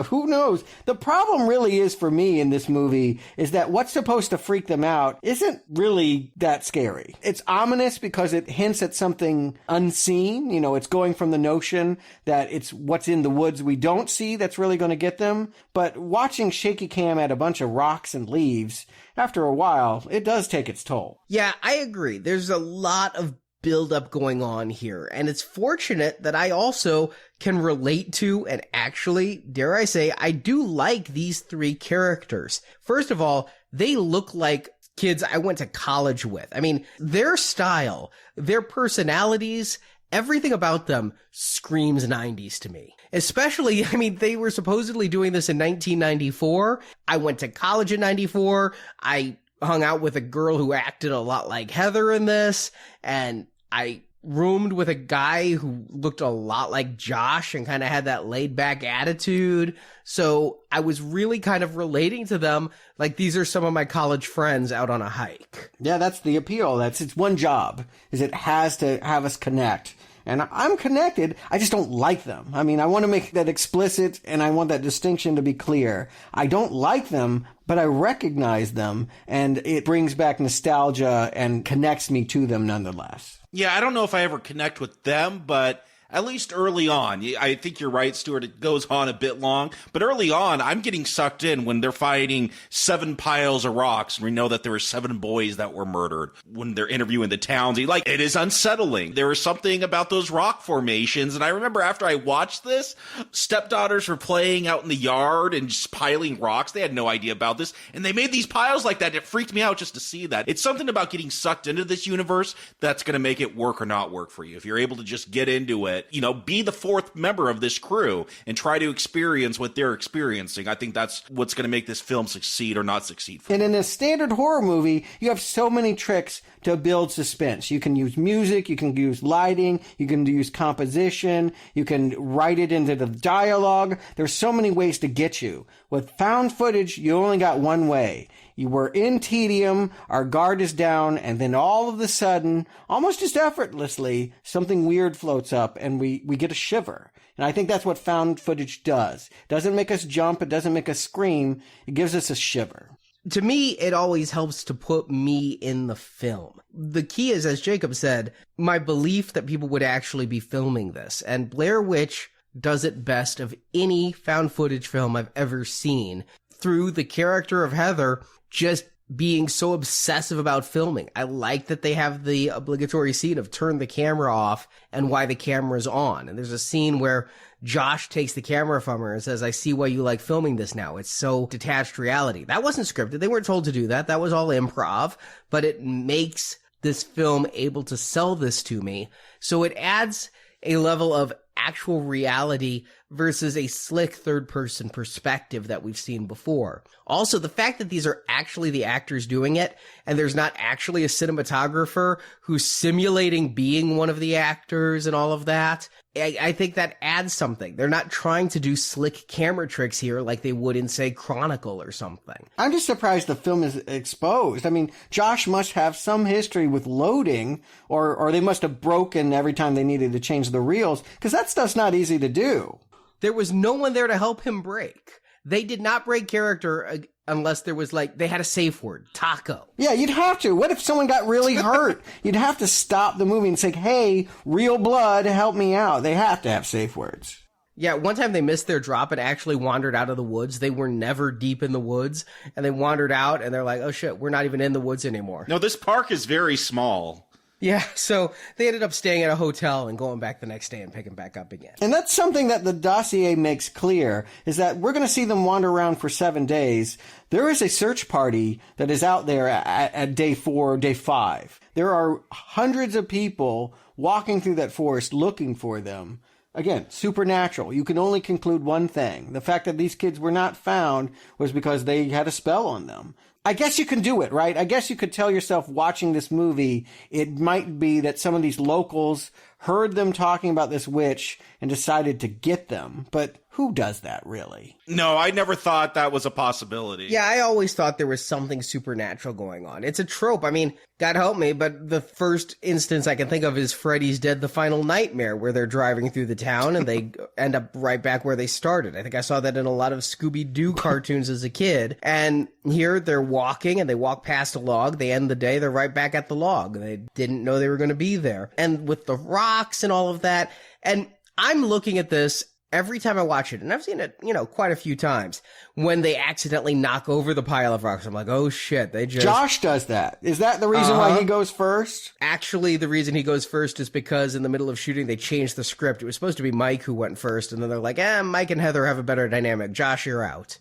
Who knows? The problem really is for me in this movie is that what's supposed to freak them out isn't really that scary. It's ominous because it hints at something unseen. You know, it's going from the notion that it's what's in the woods we don't see that's really going to get them. But watching shaky cam at a bunch of rocks and leaves, after a while, it does take its toll. Yeah, I agree. There's a lot of buildup going on here. And it's fortunate that I also can relate to, and actually, dare I say, I do like these three characters. First of all, they look like kids I went to college with. I mean, their style, their personalities, everything about them screams 90s to me. Especially, I mean, they were supposedly doing this in 1994. I went to college in 94. I hung out with a girl who acted a lot like Heather in this, and I roomed with a guy who looked a lot like Josh and kind of had that laid back attitude. So I was really kind of relating to them like these are some of my college friends out on a hike. Yeah, that's the appeal. It's one job, is it has to have us connect. And I'm connected. I just don't like them. I mean, I want to make that explicit and I want that distinction to be clear. I don't like them, but I recognize them and it brings back nostalgia and connects me to them nonetheless. Yeah, I don't know if I ever connect with them, but at least early on, I think you're right, Stuart, it goes on a bit long, but early on, I'm getting sucked in when they're fighting 7 piles of rocks, and we know that there were 7 boys that were murdered. When they're interviewing the towns, it is unsettling. There was something about those rock formations, and I remember after I watched this, stepdaughters were playing out in the yard and just piling rocks. They had no idea about this, and they made these piles like that. It freaked me out just to see that. It's something about getting sucked into this universe that's going to make it work or not work for you. If you're able to just get into it, be the fourth member of this crew and try to experience what they're experiencing. I think that's what's going to make this film succeed or not succeed. And in a standard horror movie, you have so many tricks to build suspense. You can use music, you can use lighting, you can use composition, you can write it into the dialogue. There's so many ways to get you. With found footage, you only got one way. You were in tedium, our guard is down, and then all of a sudden, almost just effortlessly, something weird floats up and we get a shiver. And I think that's what found footage does. It doesn't make us jump, it doesn't make us scream, it gives us a shiver. To me, it always helps to put me in the film. The key is, as Jacob said, my belief that people would actually be filming this. And Blair Witch does it best of any found footage film I've ever seen, through the character of Heather just being so obsessive about filming. I like that they have the obligatory scene of turn the camera off and why the camera's on. And there's a scene where Josh takes the camera from her and says, I see why you like filming this now. It's so detached reality. That wasn't scripted. They weren't told to do that. That was all improv, but it makes this film able to sell this to me. So it adds a level of actual reality versus a slick third-person perspective that we've seen before. Also, the fact that these are actually the actors doing it, and there's not actually a cinematographer who's simulating being one of the actors and all of that, I think that adds something. They're not trying to do slick camera tricks here like they would in, say, Chronicle or something. I'm just surprised the film is exposed. I mean, Josh must have some history with loading, or they must have broken every time they needed to change the reels, because that stuff's not easy to do. There was no one there to help him break. They did not break character unless there was, like, they had a safe word, taco. Yeah, you'd have to. What if someone got really hurt? You'd have to stop the movie and say, hey, real blood, help me out. They have to have safe words. Yeah, one time they missed their drop and actually wandered out of the woods. They were never deep in the woods, and they wandered out, and they're like, oh shit, we're not even in the woods anymore. No, this park is very small. Yeah, so they ended up staying at a hotel and going back the next day and picking back up again. And that's something that the dossier makes clear, is that we're going to see them wander around for 7 days. There is a search party that is out there at day 4, day 5. There are hundreds of people walking through that forest looking for them. Again, supernatural. You can only conclude one thing. The fact that these kids were not found was because they had a spell on them. I guess you can do it, right? I guess you could tell yourself watching this movie, it might be that some of these locals heard them talking about this witch and decided to get them. But who does that, really? No, I never thought that was a possibility. Yeah, I always thought there was something supernatural going on. It's a trope. I mean, God help me, but the first instance I can think of is Freddy's Dead: The Final Nightmare, where they're driving through the town and they end up right back where they started. I think I saw that in a lot of Scooby-Doo cartoons as a kid. And here they're walking and they walk past a log. They end the day, they're right back at the log. They didn't know they were going to be there. And with the rocks and all of that. And I'm looking at this every time I watch it, and I've seen it, quite a few times, when they accidentally knock over the pile of rocks. I'm like, oh shit, they just... Josh does that. Is that the reason why he goes first? Actually, the reason he goes first is because in the middle of shooting, they changed the script. It was supposed to be Mike who went first, and then they're like, Mike and Heather have a better dynamic. Josh, you're out.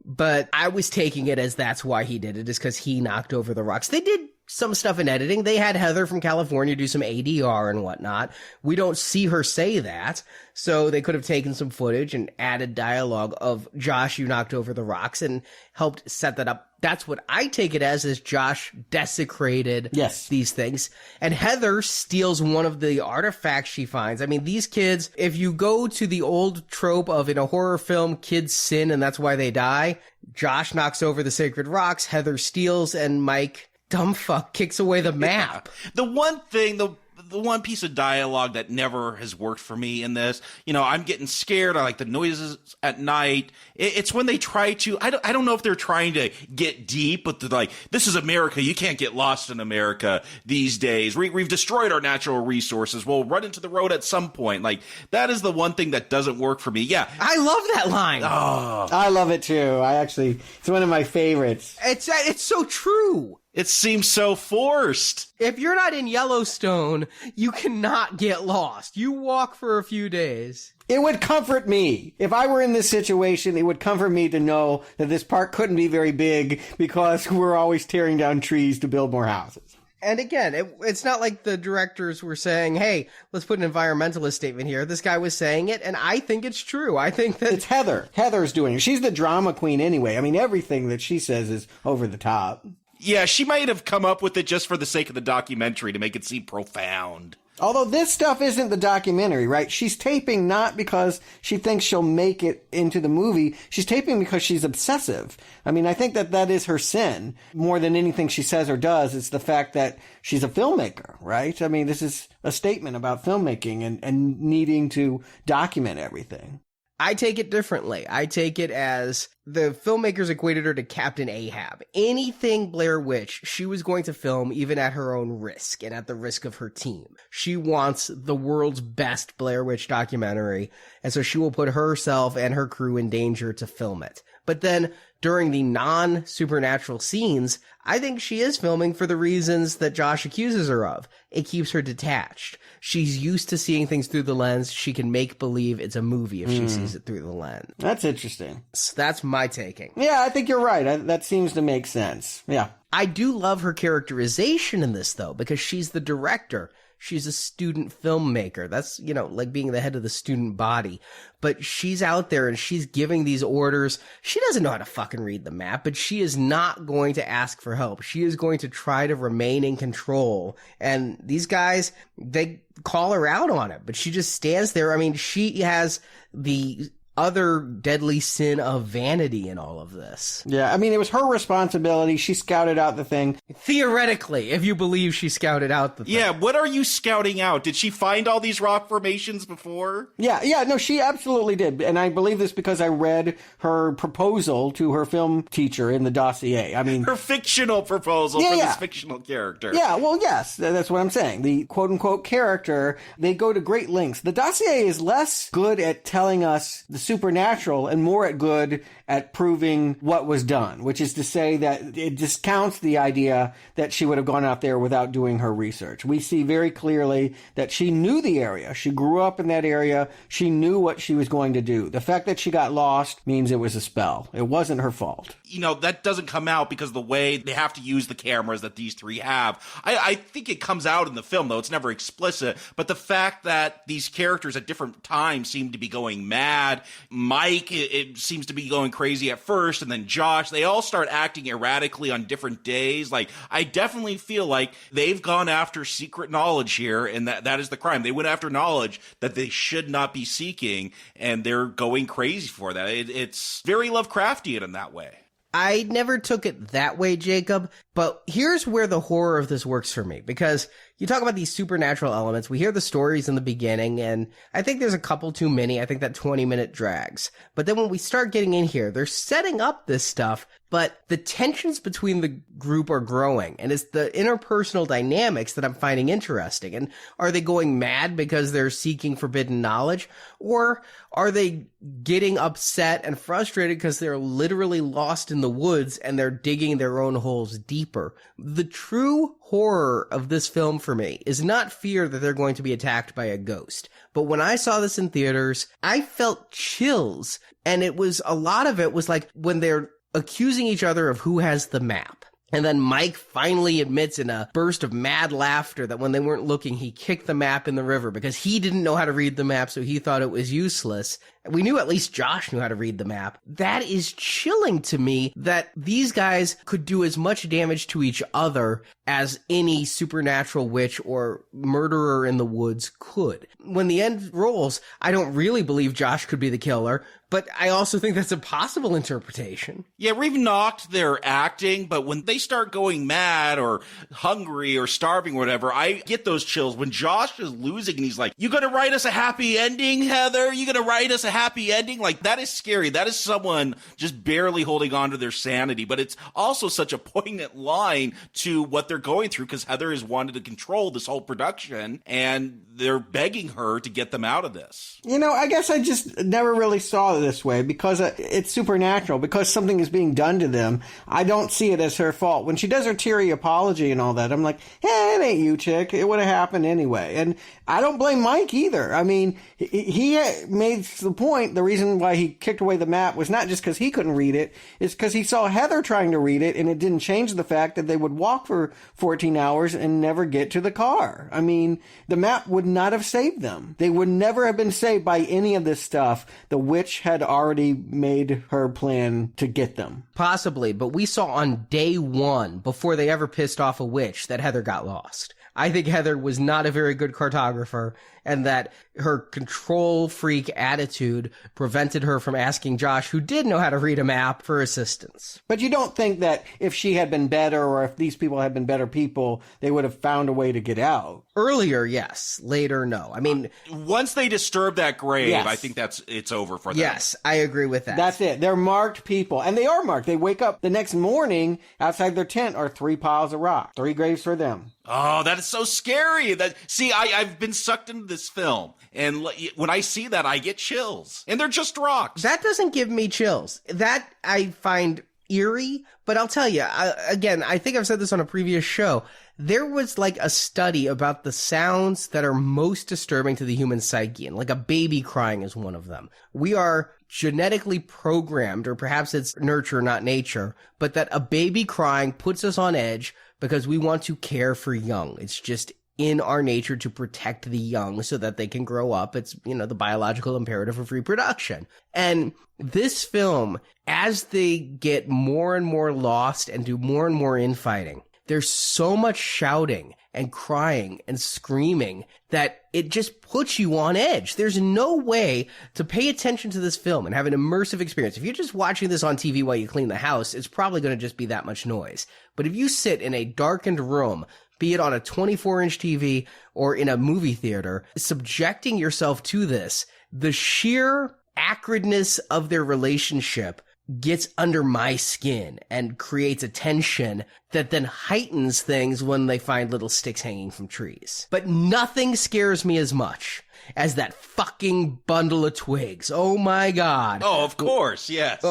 But I was taking it as that's why he did it, is because he knocked over the rocks. They did some stuff in editing. They had Heather from California do some ADR and whatnot. We don't see her say that, so they could have taken some footage and added dialogue of Josh, you knocked over the rocks, and helped set that up. That's what I take it as, is Josh desecrated these things. And Heather steals one of the artifacts she finds. I mean, these kids, if you go to the old trope of in a horror film, kids sin and that's why they die, Josh knocks over the sacred rocks, Heather steals, and Mike, dumb fuck, kicks away the map. Yeah. The one thing, the one piece of dialogue that never has worked for me in this, I'm getting scared. I like the noises at night. It's when they try to, I don't know if they're trying to get deep, but they're like, this is America. You can't get lost in America these days. We've destroyed our natural resources. We'll run into the road at some point. Like, that is the one thing that doesn't work for me. Yeah. I love that line. Oh, I love it too. It's one of my favorites. It's so true. It seems so forced. If you're not in Yellowstone, you cannot get lost. You walk for a few days. It would comfort me. If I were in this situation, it would comfort me to know that this park couldn't be very big because we're always tearing down trees to build more houses. And again, it's not like the directors were saying, hey, let's put an environmentalist statement here. This guy was saying it, and I think it's true. I think that... It's Heather. Heather's doing it. She's the drama queen anyway. I mean, everything that she says is over the top. Yeah, she might have come up with it just for the sake of the documentary to make it seem profound. Although this stuff isn't the documentary, right? She's taping not because she thinks she'll make it into the movie. She's taping because she's obsessive. I mean, I think that is her sin. More than anything she says or does, it's the fact that she's a filmmaker, right? I mean, this is a statement about filmmaking and needing to document everything. I take it differently. I take it as the filmmakers equated her to Captain Ahab. Anything Blair Witch, she was going to film even at her own risk and at the risk of her team. She wants the world's best Blair Witch documentary, and so she will put herself and her crew in danger to film it. But then during the non-supernatural scenes, I think she is filming for the reasons that Josh accuses her of. It keeps her detached. She's used to seeing things through the lens. She can make believe it's a movie if she sees it through the lens. That's interesting. So that's my taking. Yeah, I think you're right. That seems to make sense. Yeah. I do love her characterization in this, though, because she's the director. She's a student filmmaker. That's, like being the head of the student body. But she's out there and she's giving these orders. She doesn't know how to fucking read the map, but she is not going to ask for help. She is going to try to remain in control. And these guys, they call her out on it, but she just stands there. I mean, she has the other deadly sin of vanity in all of this. Yeah, I mean, it was her responsibility. She scouted out the thing. Theoretically, if you believe she scouted out the thing. Yeah, what are you scouting out? Did she find all these rock formations before? Yeah, no, she absolutely did. And I believe this because I read her proposal to her film teacher in the dossier. I mean, her fictional proposal for this fictional character. Yeah, well, yes, that's what I'm saying. The quote-unquote character, they go to great lengths. The dossier is less good at telling us the supernatural and more good at proving what was done, which is to say that it discounts the idea that she would have gone out there without doing her research. We see very clearly that she knew the area. She grew up in that area. She knew what she was going to do. The fact that she got lost means it was a spell. It wasn't her fault. That doesn't come out because the way they have to use the cameras that these three have. I think it comes out in the film, though. It's never explicit. But the fact that these characters at different times seem to be going mad. Mike, it seems to be going crazy at first, and then Josh, they all start acting erratically on different days. Like, I definitely feel like they've gone after secret knowledge here, and that is the crime. They went after knowledge that they should not be seeking, and they're going crazy for that. It's very Lovecraftian in that way. I never took it that way, Jacob, but here's where the horror of this works for me, because you talk about these supernatural elements. We hear the stories in the beginning, and I think there's a couple too many. I think that 20-minute drags. But then when we start getting in here, they're setting up this stuff, but the tensions between the group are growing, and it's the interpersonal dynamics that I'm finding interesting. And are they going mad because they're seeking forbidden knowledge? Or are they getting upset and frustrated because they're literally lost in the woods and they're digging their own holes deeper? The true horror of this film for me is not fear that they're going to be attacked by a ghost. But when I saw this in theaters, I felt chills. And a lot of it was like when they're accusing each other of who has the map. And then Mike finally admits in a burst of mad laughter that when they weren't looking, he kicked the map in the river because he didn't know how to read the map, so he thought it was useless. We knew at least Josh knew how to read the map. That is chilling to me that these guys could do as much damage to each other as any supernatural witch or murderer in the woods could. When the end rolls, I don't really believe Josh could be the killer, but I also think that's a possible interpretation. Yeah, we've knocked their acting, but when they start going mad or hungry or starving or whatever, I get those chills. When Josh is losing and he's like, "You gonna write us a happy ending, Heather? You gonna write us a happy ending?" Like, that is scary. That is someone just barely holding on to their sanity. But it's also such a poignant line to what they're going through, because Heather has wanted to control this whole production, and they're begging her to get them out of this. I guess I just never really saw it this way because it's supernatural, because something is being done to them. I don't see it as her fault. When she does her teary apology and all that, I'm like, it ain't you, chick. It would have happened anyway. And I don't blame Mike either. I mean, he made the point, the reason why he kicked away the map was not just because he couldn't read it, it's because he saw Heather trying to read it, and it didn't change the fact that they would walk for 14 hours and never get to the car. I mean, the map would not have saved them. They would never have been saved by any of this stuff. The witch had already made her plan to get them. Possibly, but we saw on day one, before they ever pissed off a witch, that Heather got lost. I think Heather was not a very good cartographer, and that her control freak attitude prevented her from asking Josh, who did know how to read a map, for assistance. But you don't think that if she had been better, or if these people had been better people, they would have found a way to get out? Earlier, yes. Later, no. I mean, once they disturb that grave, yes. I think it's over for them. Yes, I agree with that. That's it. They're marked people, and they are marked. They wake up the next morning, outside their tent are 3 piles of rock. 3 graves for them. Oh, that is so scary. I've been sucked into this film, and when I see that, I get chills. And they're just rocks. That doesn't give me chills. That I find eerie, but I'll tell you, I think I've said this on a previous show. There was like a study about the sounds that are most disturbing to the human psyche, and like a baby crying is one of them. We are genetically programmed, or perhaps it's nurture, not nature, but that a baby crying puts us on edge because we want to care for young. It's just in our nature to protect the young so that they can grow up. It's, the biological imperative of reproduction. And this film, as they get more and more lost and do more and more infighting, there's so much shouting and crying and screaming that it just puts you on edge. There's no way to pay attention to this film and have an immersive experience. If you're just watching this on TV while you clean the house, it's probably going to just be that much noise. But if you sit in a darkened room, be it on a 24-inch TV or in a movie theater, subjecting yourself to this, the sheer acridness of their relationship gets under my skin and creates a tension that then heightens things when they find little sticks hanging from trees. But nothing scares me as much as that fucking bundle of twigs. Oh my God. Oh, of course, yes.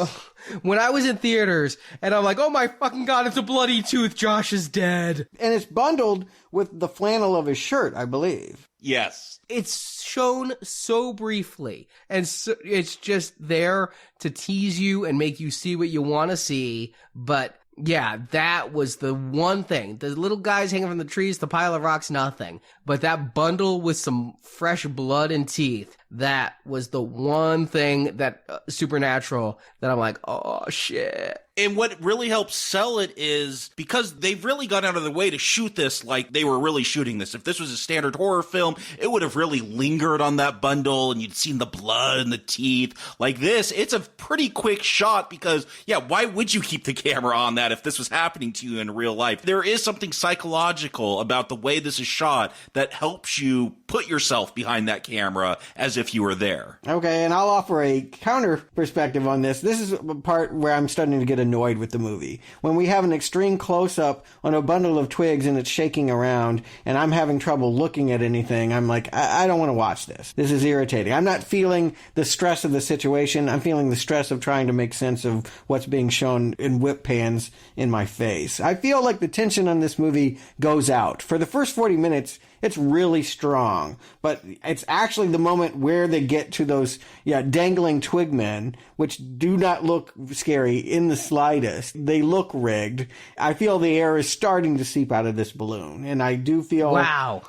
When I was in theaters and I'm like, oh my fucking God, it's a bloody tooth. Josh is dead. And it's bundled with the flannel of his shirt, I believe. Yes. It's shown so briefly, and so it's just there to tease you and make you see what you want to see. But yeah, that was the one thing. The little guys hanging from the trees, the pile of rocks, nothing. But that bundle with some fresh blood and teeth, that was the one thing that supernatural that I'm like, oh shit. And what really helps sell it is because they've really gone out of their way to shoot this like they were really shooting this. If this was a standard horror film, it would have really lingered on that bundle and you'd seen the blood and the teeth. Like this, it's a pretty quick shot because, yeah, why would you keep the camera on that if this was happening to you in real life? There is something psychological about the way this is shot that helps you put yourself behind that camera as if you were there. Okay, and I'll offer a counter perspective on this. This is a part where I'm starting to get annoyed with the movie. When we have an extreme close-up on a bundle of twigs and it's shaking around and I'm having trouble looking at anything, I'm like, I don't want to watch this. This is irritating. I'm not feeling the stress of the situation. I'm feeling the stress of trying to make sense of what's being shown in whip pans in my face. I feel like the tension on this movie goes out. For the first 40 minutes, it's really strong, but it's actually the moment where they get to those dangling twig men, which do not look scary in the slightest. They look rigged. I feel the air is starting to seep out of this balloon, and I do feel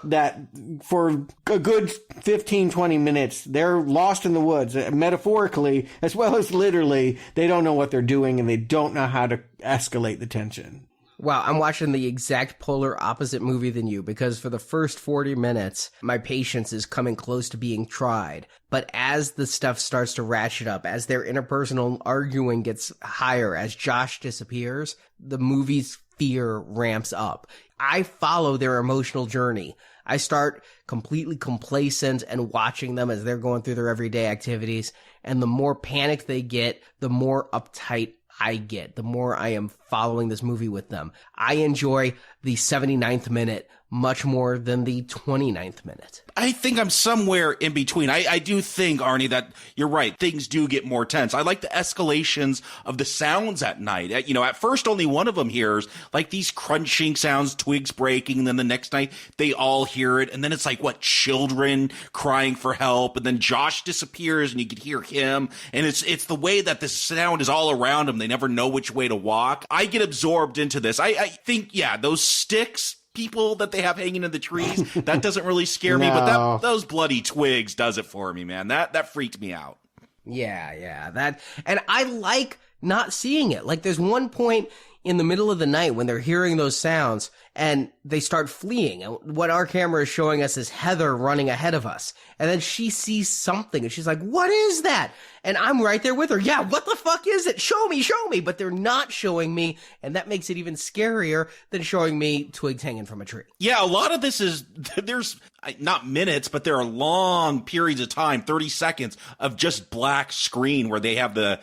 that for a good 15, 20 minutes, they're lost in the woods, metaphorically as well as literally. They don't know what they're doing, and they don't know how to escalate the tension. Wow, I'm watching the exact polar opposite movie than you, because for the first 40 minutes, my patience is coming close to being tried. But as the stuff starts to ratchet up, as their interpersonal arguing gets higher, as Josh disappears, the movie's fear ramps up. I follow their emotional journey. I start completely complacent and watching them as they're going through their everyday activities. And the more panicked they get, the more uptight I get, the more I am following this movie with them. I enjoy the 79th minute much more than the 29th minute. I think I'm somewhere in between. I do think, Arnie, that you're right. Things do get more tense. I like the escalations of the sounds at night. At first, only one of them hears like these crunching sounds, twigs breaking. And then the next night they all hear it. And then it's like, children crying for help. And then Josh disappears and you can hear him. And it's the way that the sound is all around them. They never know which way to walk. I get absorbed into this. I think, those sticks, people that they have hanging in the trees, that doesn't really scare me, but those bloody twigs does it for me, man. That freaked me out. Yeah, that, and I like not seeing it. Like, there's one point in the middle of the night when they're hearing those sounds and they start fleeing. And what our camera is showing us is Heather running ahead of us. And then she sees something and she's like, what is that? And I'm right there with her. Yeah, what the fuck is it? Show me. But they're not showing me. And that makes it even scarier than showing me twigs hanging from a tree. Yeah, a lot of this is, there's not minutes, but there are long periods of time, 30 seconds of just black screen where they have the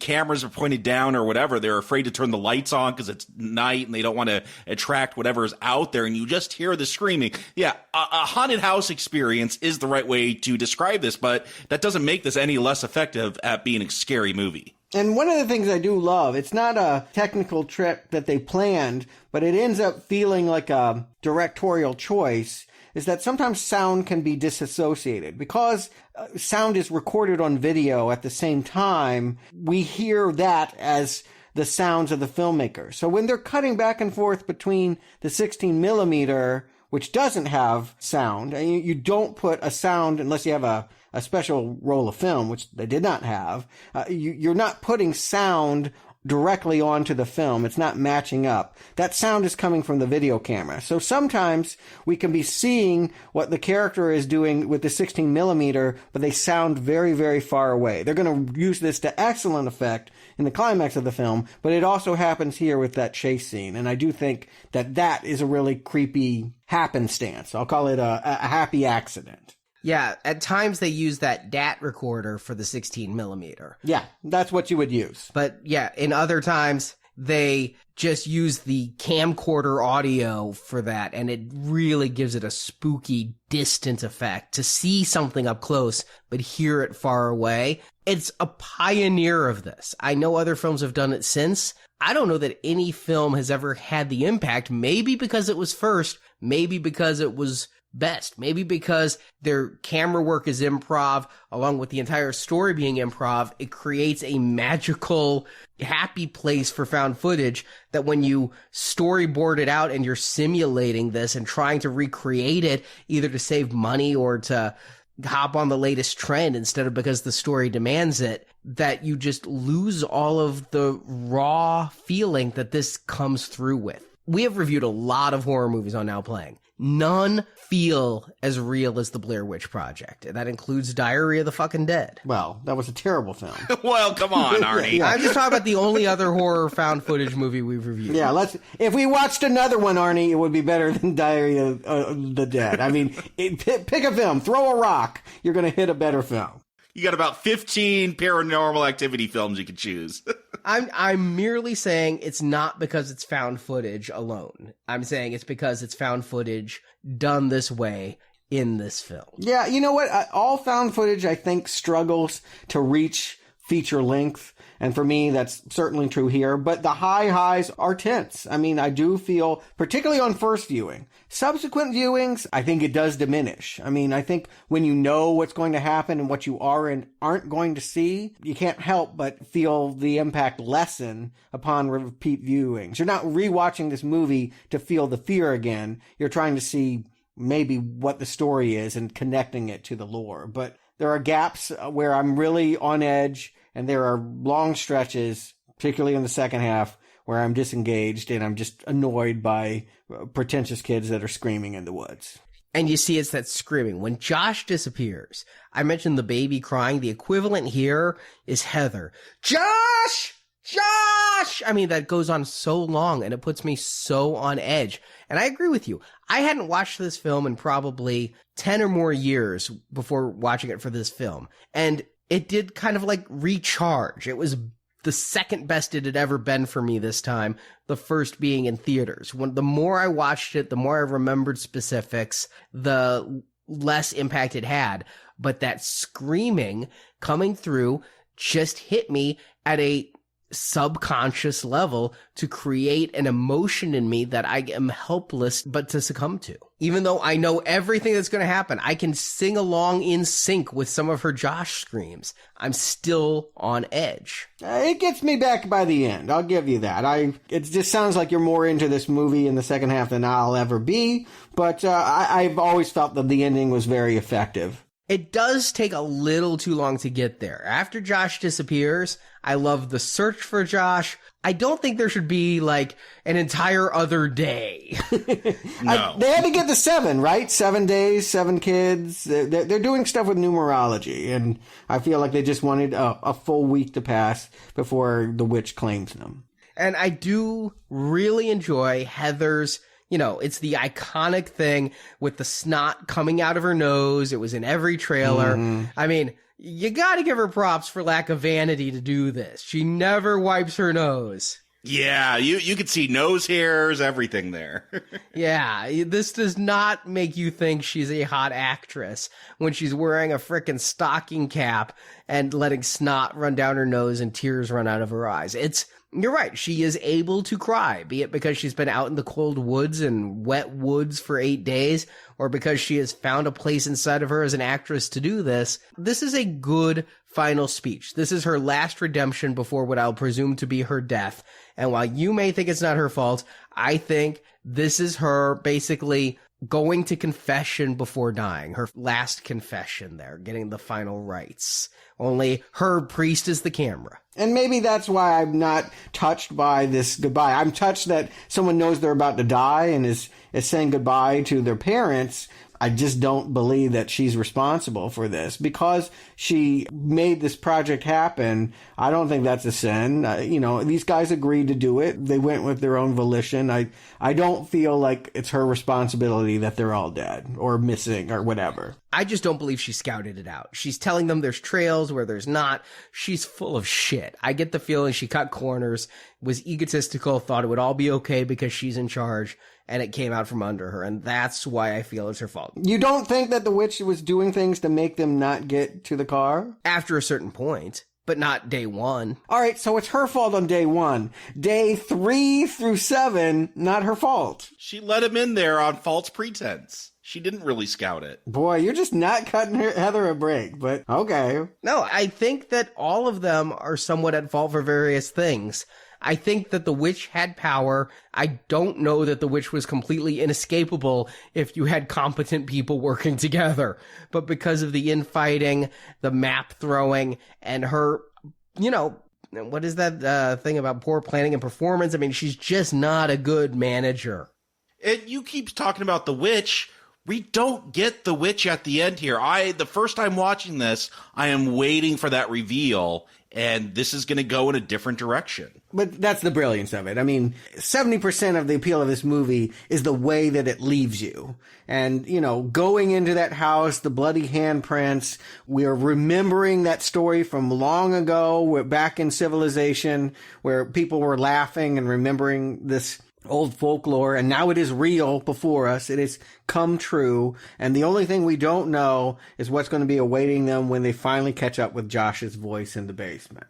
cameras are pointed down or whatever. They're afraid to turn the lights on because it's night and they don't want to attract whatever is out there. And you just hear the screaming. Yeah, a haunted house experience is the right way to describe this, but that doesn't make this any less effective at being a scary movie. And one of the things I do love, it's not a technical trick that they planned, but it ends up feeling like a directorial choice, is that sometimes sound can be disassociated. Because sound is recorded on video at the same time, we hear that as the sounds of the filmmaker. So when they're cutting back and forth between the 16 millimeter, which doesn't have sound, and you don't put a sound unless you have a special roll of film, which they did not have, you're not putting sound directly onto the film. It's not matching up. That sound is coming from the video camera. So sometimes we can be seeing what the character is doing with the 16 millimeter, but they sound very, very far away. They're going to use this to excellent effect in the climax of the film, but it also happens here with that chase scene. And I do think that that is a really creepy happenstance. I'll call it a happy accident. Yeah, at times they use that DAT recorder for the 16 millimeter. Yeah, that's what you would use. But yeah, in other times they just use the camcorder audio for that, and it really gives it a spooky, distant effect to see something up close, but hear it far away. It's a pioneer of this. I know other films have done it since. I don't know that any film has ever had the impact, maybe because it was first, maybe because it was best. Maybe because their camera work is improv, along with the entire story being improv, it creates a magical, happy place for found footage that when you storyboard it out and you're simulating this and trying to recreate it, either to save money or to hop on the latest trend instead of because the story demands it, that you just lose all of the raw feeling that this comes through with. We have reviewed a lot of horror movies on Now Playing. None feel as real as the Blair Witch Project. That includes Diary of the Fucking Dead. Well, that was a terrible film. Well, come on, Arnie. I'm just talking about the only other horror found footage movie we've reviewed. Yeah, if we watched another one, Arnie, it would be better than Diary of the Dead. I mean, pick a film, throw a rock, you're going to hit a better film. You got about 15 paranormal activity films you could choose. I'm merely saying it's not because it's found footage alone. I'm saying it's because it's found footage done this way in this film. Yeah, you know what? All found footage, I think, struggles to reach feature length. And for me, that's certainly true here. But the high highs are tense. I mean, I do feel, particularly on first viewing. Subsequent viewings, I think it does diminish. I mean, I think when you know what's going to happen and what you are and aren't going to see, you can't help but feel the impact lessen upon repeat viewings. You're not rewatching this movie to feel the fear again. You're trying to see maybe what the story is and connecting it to the lore. But there are gaps where I'm really on edge, and there are long stretches, particularly in the second half, where I'm disengaged and I'm just annoyed by pretentious kids that are screaming in the woods. And you see, it's that screaming. When Josh disappears, I mentioned the baby crying. The equivalent here is Heather. Josh! Josh! I mean, that goes on so long, and it puts me so on edge. And I agree with you. I hadn't watched this film in probably 10 or more years before watching it for this film. And it did kind of like recharge. It was the second best it had ever been for me this time, the first being in theaters. The more I watched it, the more I remembered specifics, the less impact it had. But that screaming coming through just hit me at a subconscious level to create an emotion in me that I am helpless but to succumb to. Even though I know everything that's going to happen, I can sing along in sync with some of her Josh screams. I'm still on edge. It gets me back by the end. I'll give you that. It just sounds like you're more into this movie in the second half than I'll ever be, but I've always felt that the ending was very effective. It does take a little too long to get there. After Josh disappears, I love the search for Josh. I don't think there should be, like, an entire other day. No. They had to get to 7, right? 7 days, 7 kids. They're doing stuff with numerology, and I feel like they just wanted a full week to pass before the witch claims them. And I do really enjoy Heather's, it's the iconic thing with the snot coming out of her nose. It was in every trailer. Mm-hmm. I mean, you gotta give her props for lack of vanity to do this. She never wipes her nose. Yeah, you could see nose hairs, everything there. Yeah, this does not make you think she's a hot actress when she's wearing a frickin' stocking cap and letting snot run down her nose and tears run out of her eyes. You're right, she is able to cry, be it because she's been out in the cold woods and wet woods for 8 days, or because she has found a place inside of her as an actress to do this. This is a good final speech. This is her last redemption before what I'll presume to be her death. And while you may think it's not her fault, I think this is her basically going to confession before dying. Her last confession there, getting the final rites. Only her priest is the camera. And maybe that's why I'm not touched by this goodbye. I'm touched that someone knows they're about to die and is saying goodbye to their parents. I just don't believe that she's responsible for this because she made this project happen. I don't think that's a sin. These guys agreed to do it. They went with their own volition. I don't feel like it's her responsibility that they're all dead or missing or whatever. I just don't believe she scouted it out. She's telling them there's trails where there's not. She's full of shit. I get the feeling she cut corners, was egotistical, thought it would all be okay because she's in charge, and it came out from under her, and that's why I feel it's her fault. You don't think that the witch was doing things to make them not get to the car? After a certain point, but not day one. All right, so it's her fault on day 1. Day 3 through 7, not her fault. She let him in there on false pretense. She didn't really scout it. Boy, you're just not cutting Heather a break, but okay. No, I think that all of them are somewhat at fault for various things. I think that the witch had power. I don't know that the witch was completely inescapable if you had competent people working together. But because of the infighting, the map throwing, and her, what is that thing about poor planning and performance? I mean, she's just not a good manager. And you keep talking about the witch. We don't get the witch at the end here. The first time watching this, I am waiting for that reveal, and this is going to go in a different direction. But that's the brilliance of it. I mean, 70% of the appeal of this movie is the way that it leaves you. And, going into that house, the bloody handprints, we're remembering that story from long ago. We're back in civilization where people were laughing and remembering this old folklore, and now it is real before us. It has come true, and the only thing we don't know is what's going to be awaiting them when they finally catch up with Josh's voice in the basement.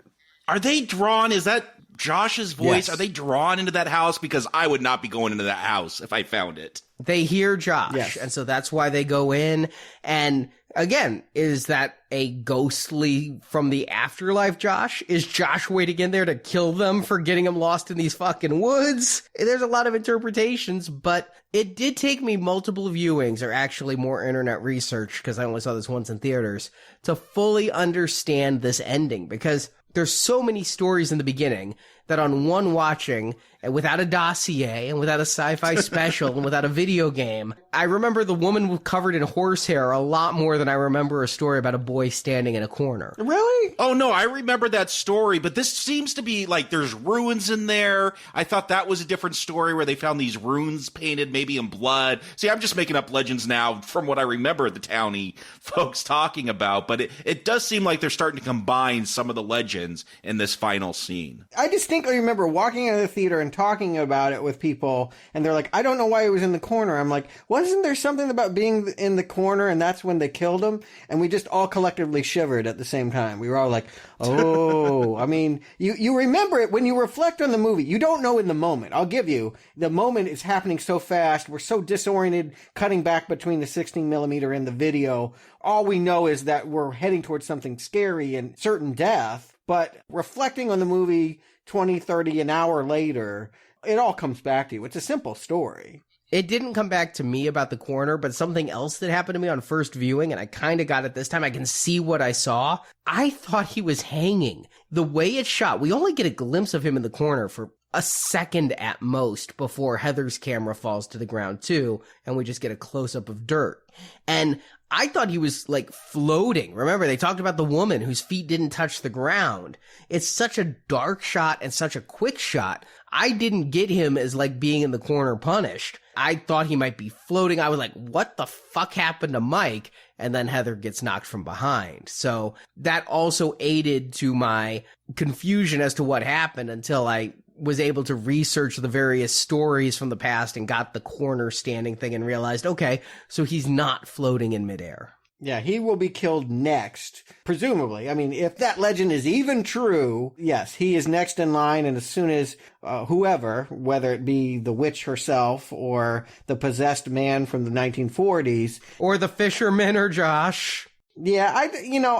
Are they drawn? Is that Josh's voice? Yes. Are they drawn into that house? Because I would not be going into that house if I found it. They hear Josh, yes. And so that's why they go in. And again, is that a ghostly from the afterlife Josh? Is Josh waiting in there to kill them for getting him lost in these fucking woods? There's a lot of interpretations, but it did take me multiple viewings, or actually more internet research, because I only saw this once in theaters, to fully understand this ending, because there's so many stories in the beginning that on one watching, and without a dossier, and without a sci-fi special, and without a video game, I remember the woman covered in horsehair a lot more than I remember a story about a boy standing in a corner. Really? Oh, no, I remember that story, but this seems to be like there's ruins in there. I thought that was a different story where they found these runes painted maybe in blood. See, I'm just making up legends now from what I remember the townie folks talking about, but it does seem like they're starting to combine some of the legends in this final scene. I distinctly remember walking out of the theater and talking about it with people, and they're like, I don't know why he was in the corner. I'm like, wasn't there something about being in the corner and that's when they killed him? And we just all collectively shivered at the same time. We were all like, oh, I mean, you remember it when you reflect on the movie. You don't know in the moment. I'll give you, the moment is happening so fast. We're so disoriented, cutting back between the 16 millimeter and the video. All we know is that we're heading towards something scary and certain death. But reflecting on the movie 20, 30, an hour later, it all comes back to you. It's a simple story. It didn't come back to me about the corner, but something else that happened to me on first viewing, and I kind of got it this time. I can see what I saw. I thought he was hanging. The way it's shot, we only get a glimpse of him in the corner for a second at most before Heather's camera falls to the ground too, and we just get a close-up of dirt. And I thought he was like floating. Remember, they talked about the woman whose feet didn't touch the ground. It's such a dark shot and such a quick shot. I didn't get him as like being in the corner punished. I thought he might be floating. I was like, what the fuck happened to Mike? And then Heather gets knocked from behind. So that also aided to my confusion as to what happened until I was able to research the various stories from the past and got the corner standing thing and realized, okay, so he's not floating in midair. Yeah, he will be killed next, presumably. I mean, if that legend is even true, yes, he is next in line, and as soon as whoever, whether it be the witch herself or the possessed man from the 1940s... Or the fisherman or Josh... Yeah,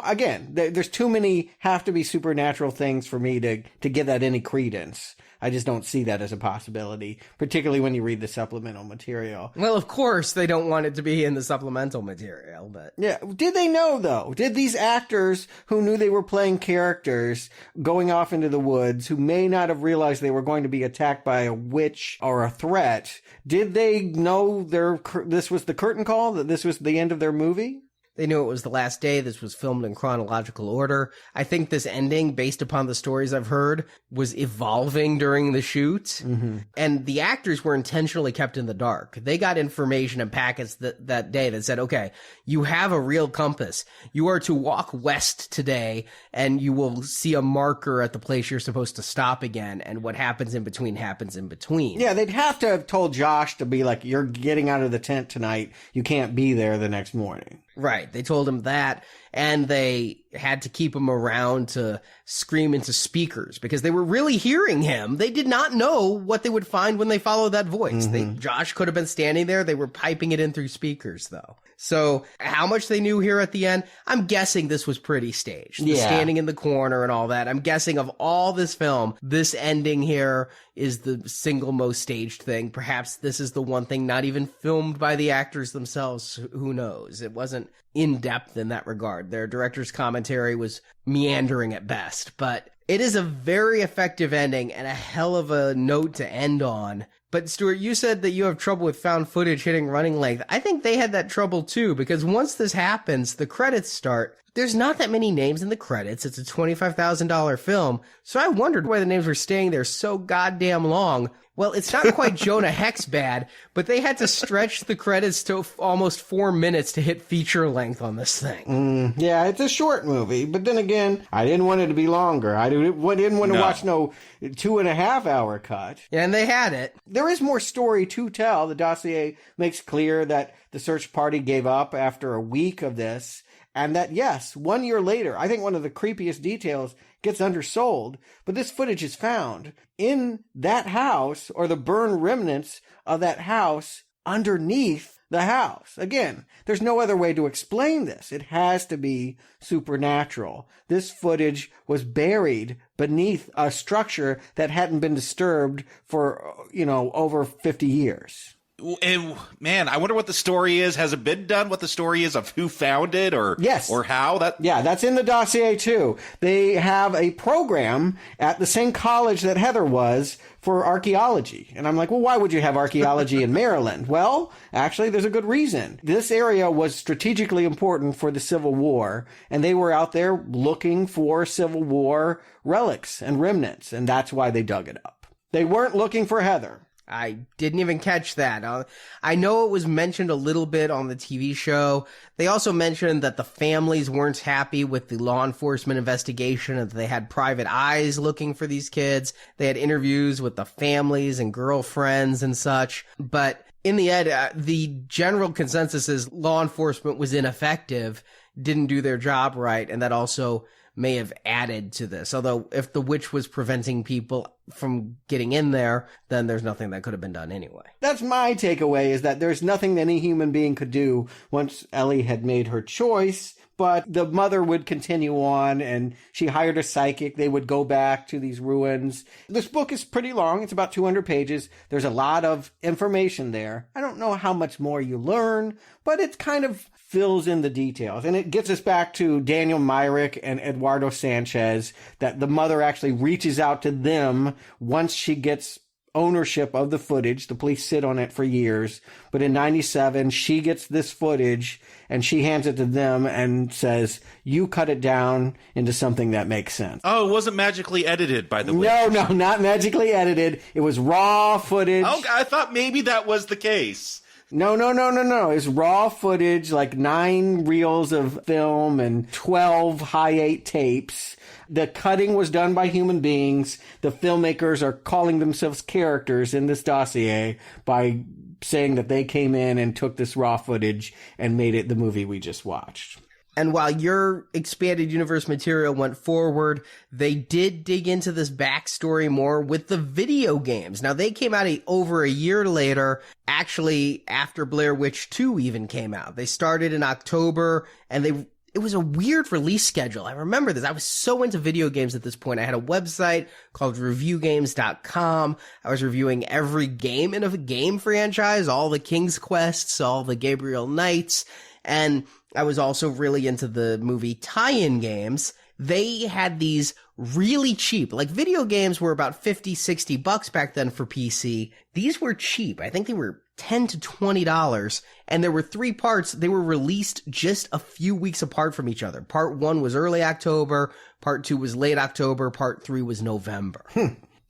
again, there's too many have to be supernatural things for me to give that any credence. I just don't see that as a possibility, particularly when you read the supplemental material. Well, of course, they don't want it to be in the supplemental material, but... Yeah, did they know, though? Did these actors who knew they were playing characters going off into the woods, who may not have realized they were going to be attacked by a witch or a threat, did they know this was the curtain call, that this was the end of their movie? They knew it was the last day. This was filmed in chronological order. I think this ending, based upon the stories I've heard, was evolving during the shoot. Mm-hmm. And the actors were intentionally kept in the dark. They got information and packets that day that said, okay, you have a real compass. You are to walk west today, and you will see a marker at the place you're supposed to stop again. And what happens in between happens in between. Yeah, they'd have to have told Josh to be like, you're getting out of the tent tonight. You can't be there the next morning. Right. They told him that, and they had to keep him around to scream into speakers because they were really hearing him. They did not know what they would find when they followed that voice. Mm-hmm. Josh could have been standing there. They were piping it in through speakers, though. So how much they knew here at the end, I'm guessing this was pretty staged. The standing in the corner and all that. I'm guessing of all this film, this ending here is the single most staged thing. Perhaps this is the one thing not even filmed by the actors themselves. Who knows? It wasn't in depth in that regard. Their director's commentary was meandering at best, but it is a very effective ending and a hell of a note to end on. But Stuart, you said that you have trouble with found footage hitting running length. I think they had that trouble too, because once this happens, the credits start. There's not that many names in the credits. It's a $25,000 film. So I wondered why the names were staying there so goddamn long. Well, it's not quite Jonah Hex bad, but they had to stretch the credits to almost 4 minutes to hit feature length on this thing. Yeah, it's a short movie, but then again, I didn't want it to be longer. I didn't want to watch no 2.5 hour cut. Yeah, and they had it. There is more story to tell. The dossier makes clear that the search party gave up after a week of this, and that, yes, 1 year later, I think one of the creepiest details gets undersold, but this footage is found in that house, or the burned remnants of that house underneath the house. Again, there's no other way to explain this. It has to be supernatural. This footage was buried beneath a structure that hadn't been disturbed for, over 50 years. And man, I wonder what the story is. Has it been done? What the story is of who found it, or yes, or how that? Yeah, that's in the dossier too. They have a program at the same college that Heather was for archaeology, and I'm like, well, why would you have archaeology in Maryland? Well, actually, there's a good reason. This area was strategically important for the Civil War, and they were out there looking for Civil War relics and remnants, and that's why they dug it up. They weren't looking for Heather. I didn't even catch that. I know it was mentioned a little bit on the TV show. They also mentioned that the families weren't happy with the law enforcement investigation and that they had private eyes looking for these kids. They had interviews with the families and girlfriends and such. But in the end, the general consensus is law enforcement was ineffective, didn't do their job right, and that also may have added to this. Although if the witch was preventing people from getting in there, then there's nothing that could have been done anyway. That's my takeaway, is that there's nothing that any human being could do once Ellie had made her choice. But the mother would continue on, and she hired a psychic. They would go back to these ruins. This book is pretty long. It's about 200 pages. There's a lot of information there. I don't know how much more you learn, but it kind of fills in the details. And it gets us back to Daniel Myrick and Eduardo Sanchez, that the mother actually reaches out to them once she gets ownership of the footage. The police sit on it for years, but in 97 she gets this footage and she hands it to them and says, you cut it down into something that makes sense. Oh, it wasn't magically edited, by the way. No, not magically edited. It was raw footage. Oh, I thought maybe that was the case. No. It's raw footage, like 9 reels of film and 12 high-8 tapes. The cutting was done by human beings. The filmmakers are calling themselves characters in this dossier by saying that they came in and took this raw footage and made it the movie we just watched. And while your expanded universe material went forward, they did dig into this backstory more with the video games. Now, they came out over a year later, actually after Blair Witch 2 even came out. They started in October, and it was a weird release schedule. I remember this. I was so into video games at this point. I had a website called reviewgames.com. I was reviewing every game in a game franchise, all the King's Quests, all the Gabriel Knights, and I was also really into the movie tie-in games. They had these really cheap, like video games were about $50-$60 back then for PC. These were cheap. I think they were $10 to $20, and there were 3 parts. They were released just a few weeks apart from each other. Part 1 was early October, part 2 was late October, part 3 was November.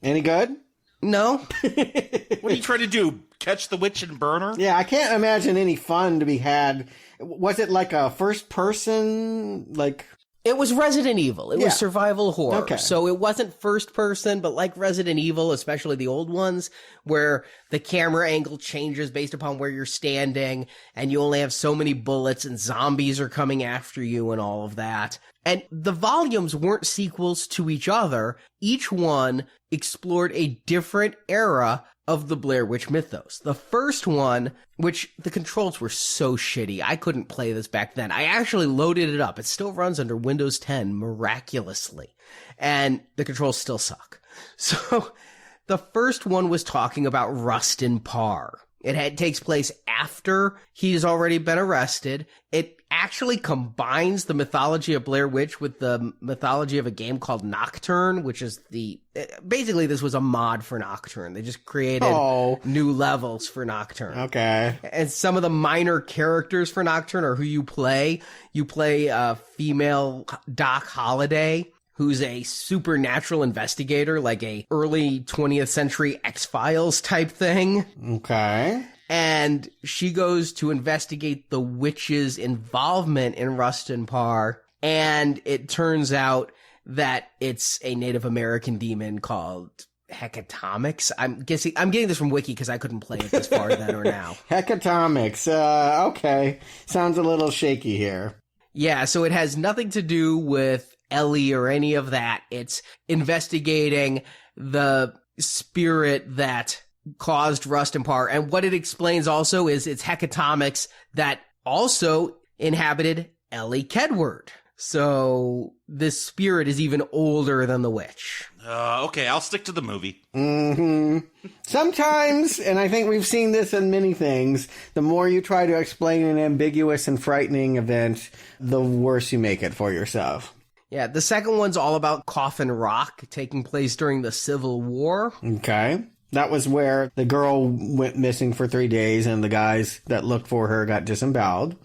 Any good? No. What are you trying to do? Catch the witch and burn her? Yeah, I can't imagine any fun to be had. Was it like a first person, like... It was Resident Evil. It was survival horror. Okay. So it wasn't first person, but like Resident Evil, especially the old ones, where the camera angle changes based upon where you're standing, and you only have so many bullets, and zombies are coming after you and all of that. And the volumes weren't sequels to each other. Each one explored a different era of the Blair Witch mythos. The first one, which the controls were so shitty, I couldn't play this back then. I actually loaded it up. It still runs under Windows 10 miraculously, and the controls still suck. So the first one was talking about Rustin Parr. It takes place after he's already been arrested. It actually combines the mythology of Blair Witch with the mythology of a game called Nocturne, which is basically this was a mod for Nocturne. They just created new levels for Nocturne. Okay. And some of the minor characters for Nocturne are who you play. You play female Doc Holliday, who's a supernatural investigator, like a early 20th century X-Files type thing. Okay. And she goes to investigate the witch's involvement in Rustin Parr, and it turns out that it's a Native American demon called Hecatomics. I'm getting this from Wiki because I couldn't play it this far then or now. Hecatomics. Okay. Sounds a little shaky here. Yeah, so it has nothing to do with Ellie or any of that. It's investigating the spirit that caused Rustin Parr. And what it explains also is it's Hecatomics that also inhabited Ellie Kedward. So this spirit is even older than the witch. Okay, I'll stick to the movie. Mm-hmm. Sometimes, and I think we've seen this in many things, the more you try to explain an ambiguous and frightening event, the worse you make it for yourself. Yeah, the second one's all about Coffin Rock, taking place during the Civil War. Okay. That was where the girl went missing for 3 days and the guys that looked for her got disemboweled.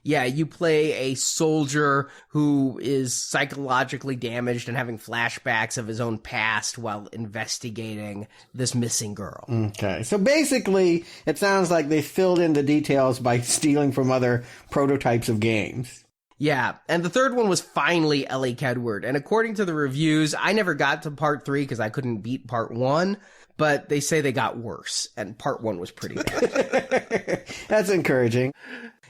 Yeah, you play a soldier who is psychologically damaged and having flashbacks of his own past while investigating this missing girl. Okay, so basically, it sounds like they filled in the details by stealing from other prototypes of games. Yeah, and the third one was finally Ellie Kedward. And according to the reviews, I never got to part 3 because I couldn't beat part 1. But they say they got worse, and part 1 was pretty bad. That's encouraging.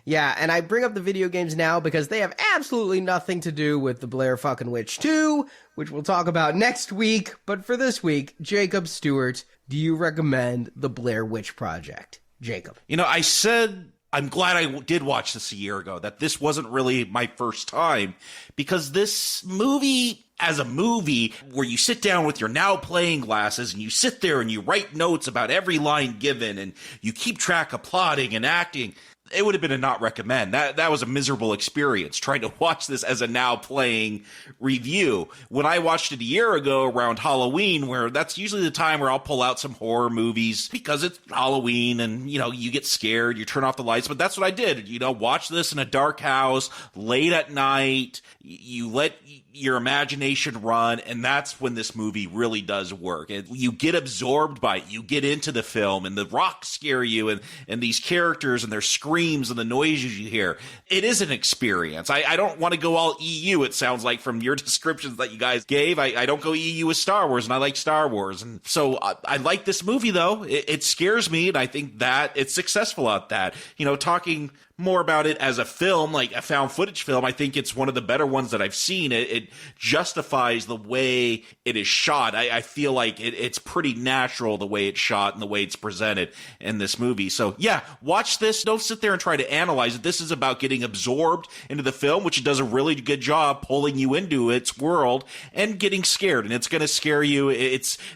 Yeah, and I bring up the video games now because they have absolutely nothing to do with the Blair fucking Witch 2, which we'll talk about next week. But for this week, Jacob, Stuart, do you recommend the Blair Witch Project? Jacob. You know, I said I'm glad I did watch this a year ago, that this wasn't really my first time, because this movie, as a movie where you sit down with your now playing glasses and you sit there and you write notes about every line given and you keep track of plotting and acting, it would have been a not recommend. That was a miserable experience trying to watch this as a now playing review. When I watched it a year ago around Halloween, where that's usually the time where I'll pull out some horror movies because it's Halloween and, you get scared, you turn off the lights. But that's what I did. Watch this in a dark house late at night. You let your imagination run, and that's when this movie really does work. You get absorbed by it. You get into the film, and the rocks scare you, and these characters and their screams and the noises you hear. It is an experience. I don't want to go all EU, it sounds like, from your descriptions that you guys gave. I don't go EU with Star Wars, and I like Star Wars. And so I like this movie, though. It scares me, and I think that it's successful at that. Talking more about it as a film, like a found footage film, I think it's one of the better ones that I've seen. It justifies the way it is shot. I feel like it's pretty natural the way it's shot and the way it's presented in this movie. So yeah, watch this. Don't sit there and try to analyze it. This is about getting absorbed into the film, which it does a really good job pulling you into its world and getting scared. And it's going to scare you.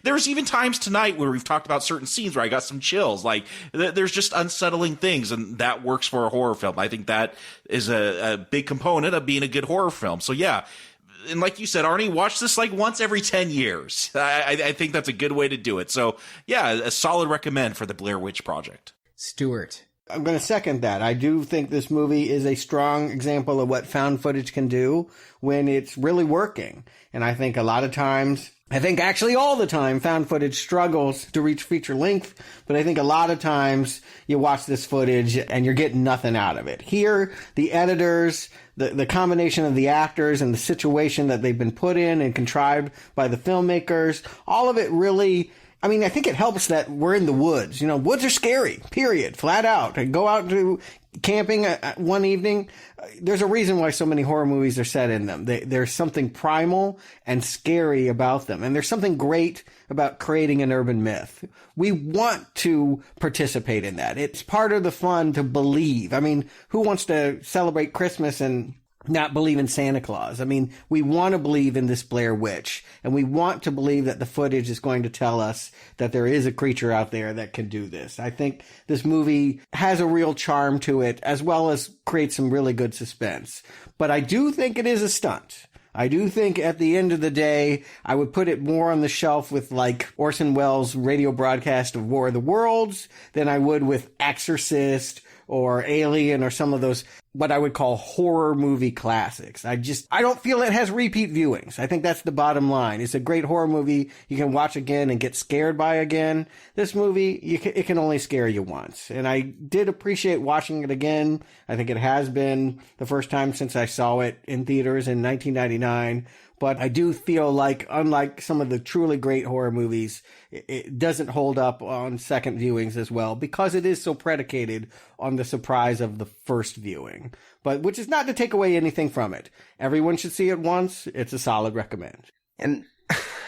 There's even times tonight where we've talked about certain scenes where I got some chills. Like there's just unsettling things, and that works for a horror film. I think that is a big component of being a good horror film. So yeah, and like you said, Arnie, watch this like once every 10 years. I think that's a good way to do it. So yeah, a solid recommend for the Blair Witch Project. Stuart. I'm going to second that. I do think this movie is a strong example of what found footage can do when it's really working. And I think a lot of times, I think actually all the time, found footage struggles to reach feature length, but I think a lot of times you watch this footage and you're getting nothing out of it. Here, the editors, the combination of the actors and the situation that they've been put in and contrived by the filmmakers, all of it really, I mean, I think it helps that we're in the woods. Woods are scary, period, flat out. And go out to camping one evening. There's a reason why so many horror movies are set in them. There's something primal and scary about them. And there's something great about creating an urban myth. We want to participate in that. It's part of the fun to believe. I mean, who wants to celebrate Christmas and not believe in Santa Claus? I mean, we want to believe in this Blair Witch, and we want to believe that the footage is going to tell us that there is a creature out there that can do this. I think this movie has a real charm to it, as well as create some really good suspense. But I do think it is a stunt. I do think at the end of the day, I would put it more on the shelf with like Orson Welles' radio broadcast of War of the Worlds than I would with Exorcist or Alien or some of those, what I would call horror movie classics. I don't feel it has repeat viewings. I think that's the bottom line. It's a great horror movie you can watch again and get scared by again. This movie, it can only scare you once. And I did appreciate watching it again. I think it has been the first time since I saw it in theaters in 1999. But I do feel like, unlike some of the truly great horror movies, it doesn't hold up on second viewings as well because it is so predicated on the surprise of the first viewing. But which is not to take away anything from it. Everyone should see it once. It's a solid recommend. And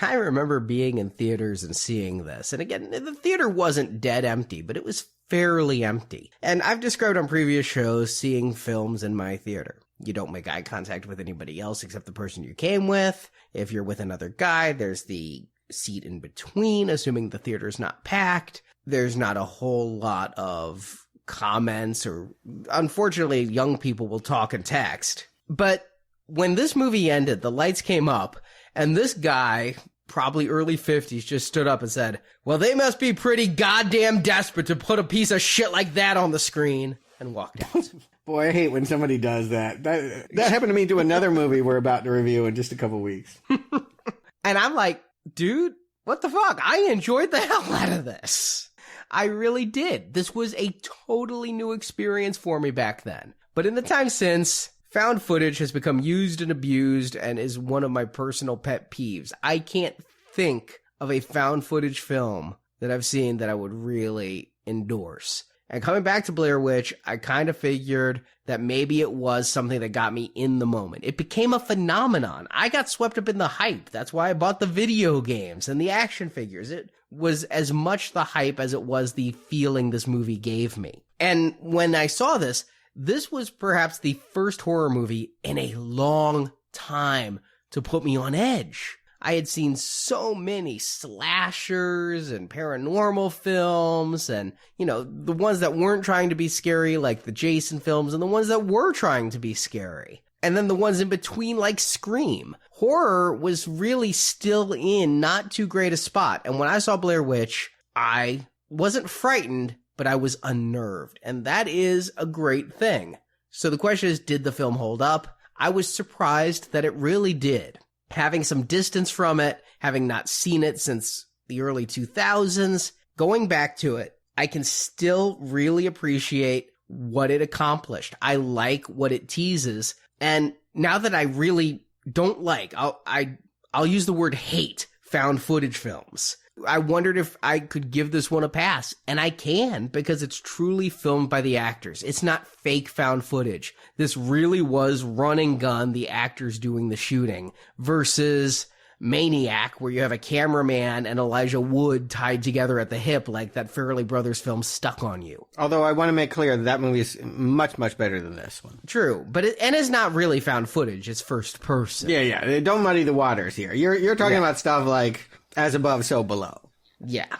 I remember being in theaters and seeing this. And again, the theater wasn't dead empty, but it was fairly empty. And I've described on previous shows seeing films in my theater. You don't make eye contact with anybody else except the person you came with. If you're with another guy, there's the seat in between, assuming the theater's not packed. There's not a whole lot of comments, or unfortunately, young people will talk and text. But when this movie ended, the lights came up, and this guy, probably early 50s, just stood up and said, "Well, they must be pretty goddamn desperate to put a piece of shit like that on the screen," and walked out. Boy, I hate when somebody does that. That happened to me to another movie we're about to review in just a couple weeks. And I'm like, dude, what the fuck? I enjoyed the hell out of this. I really did. This was a totally new experience for me back then. But in the time since, found footage has become used and abused and is one of my personal pet peeves. I can't think of a found footage film that I've seen that I would really endorse. And coming back to Blair Witch, I kind of figured that maybe it was something that got me in the moment. It became a phenomenon. I got swept up in the hype. That's why I bought the video games and the action figures. It was as much the hype as it was the feeling this movie gave me. And when I saw this, this was perhaps the first horror movie in a long time to put me on edge. I had seen so many slashers and paranormal films and, the ones that weren't trying to be scary, like the Jason films, and the ones that were trying to be scary. And then the ones in between, like Scream. Horror was really still in not too great a spot. And when I saw Blair Witch, I wasn't frightened, but I was unnerved. And that is a great thing. So the question is, did the film hold up? I was surprised that it really did. Having some distance from it, having not seen it since the early 2000s, going back to it, I can still really appreciate what it accomplished. I like what it teases. And now that I really don't like, I'll use the word hate found footage films. I wondered if I could give this one a pass, and I can, because it's truly filmed by the actors. It's not fake found footage. This really was run and gun, the actors doing the shooting, versus Maniac, where you have a cameraman and Elijah Wood tied together at the hip like that Farrelly Brothers film Stuck on You. Although I want to make clear that movie is much, much better than this one. True, but it's not really found footage. It's first person. Yeah. Don't muddy the waters here. You're talking about stuff like As Above, So Below. Yeah.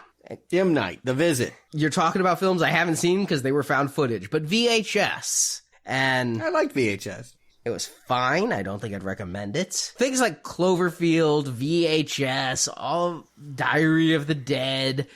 M. Night, The Visit. You're talking about films I haven't seen because they were found footage, but VHS. And I like VHS. It was fine. I don't think I'd recommend it. Things like Cloverfield, VHS, all Diary of the Dead.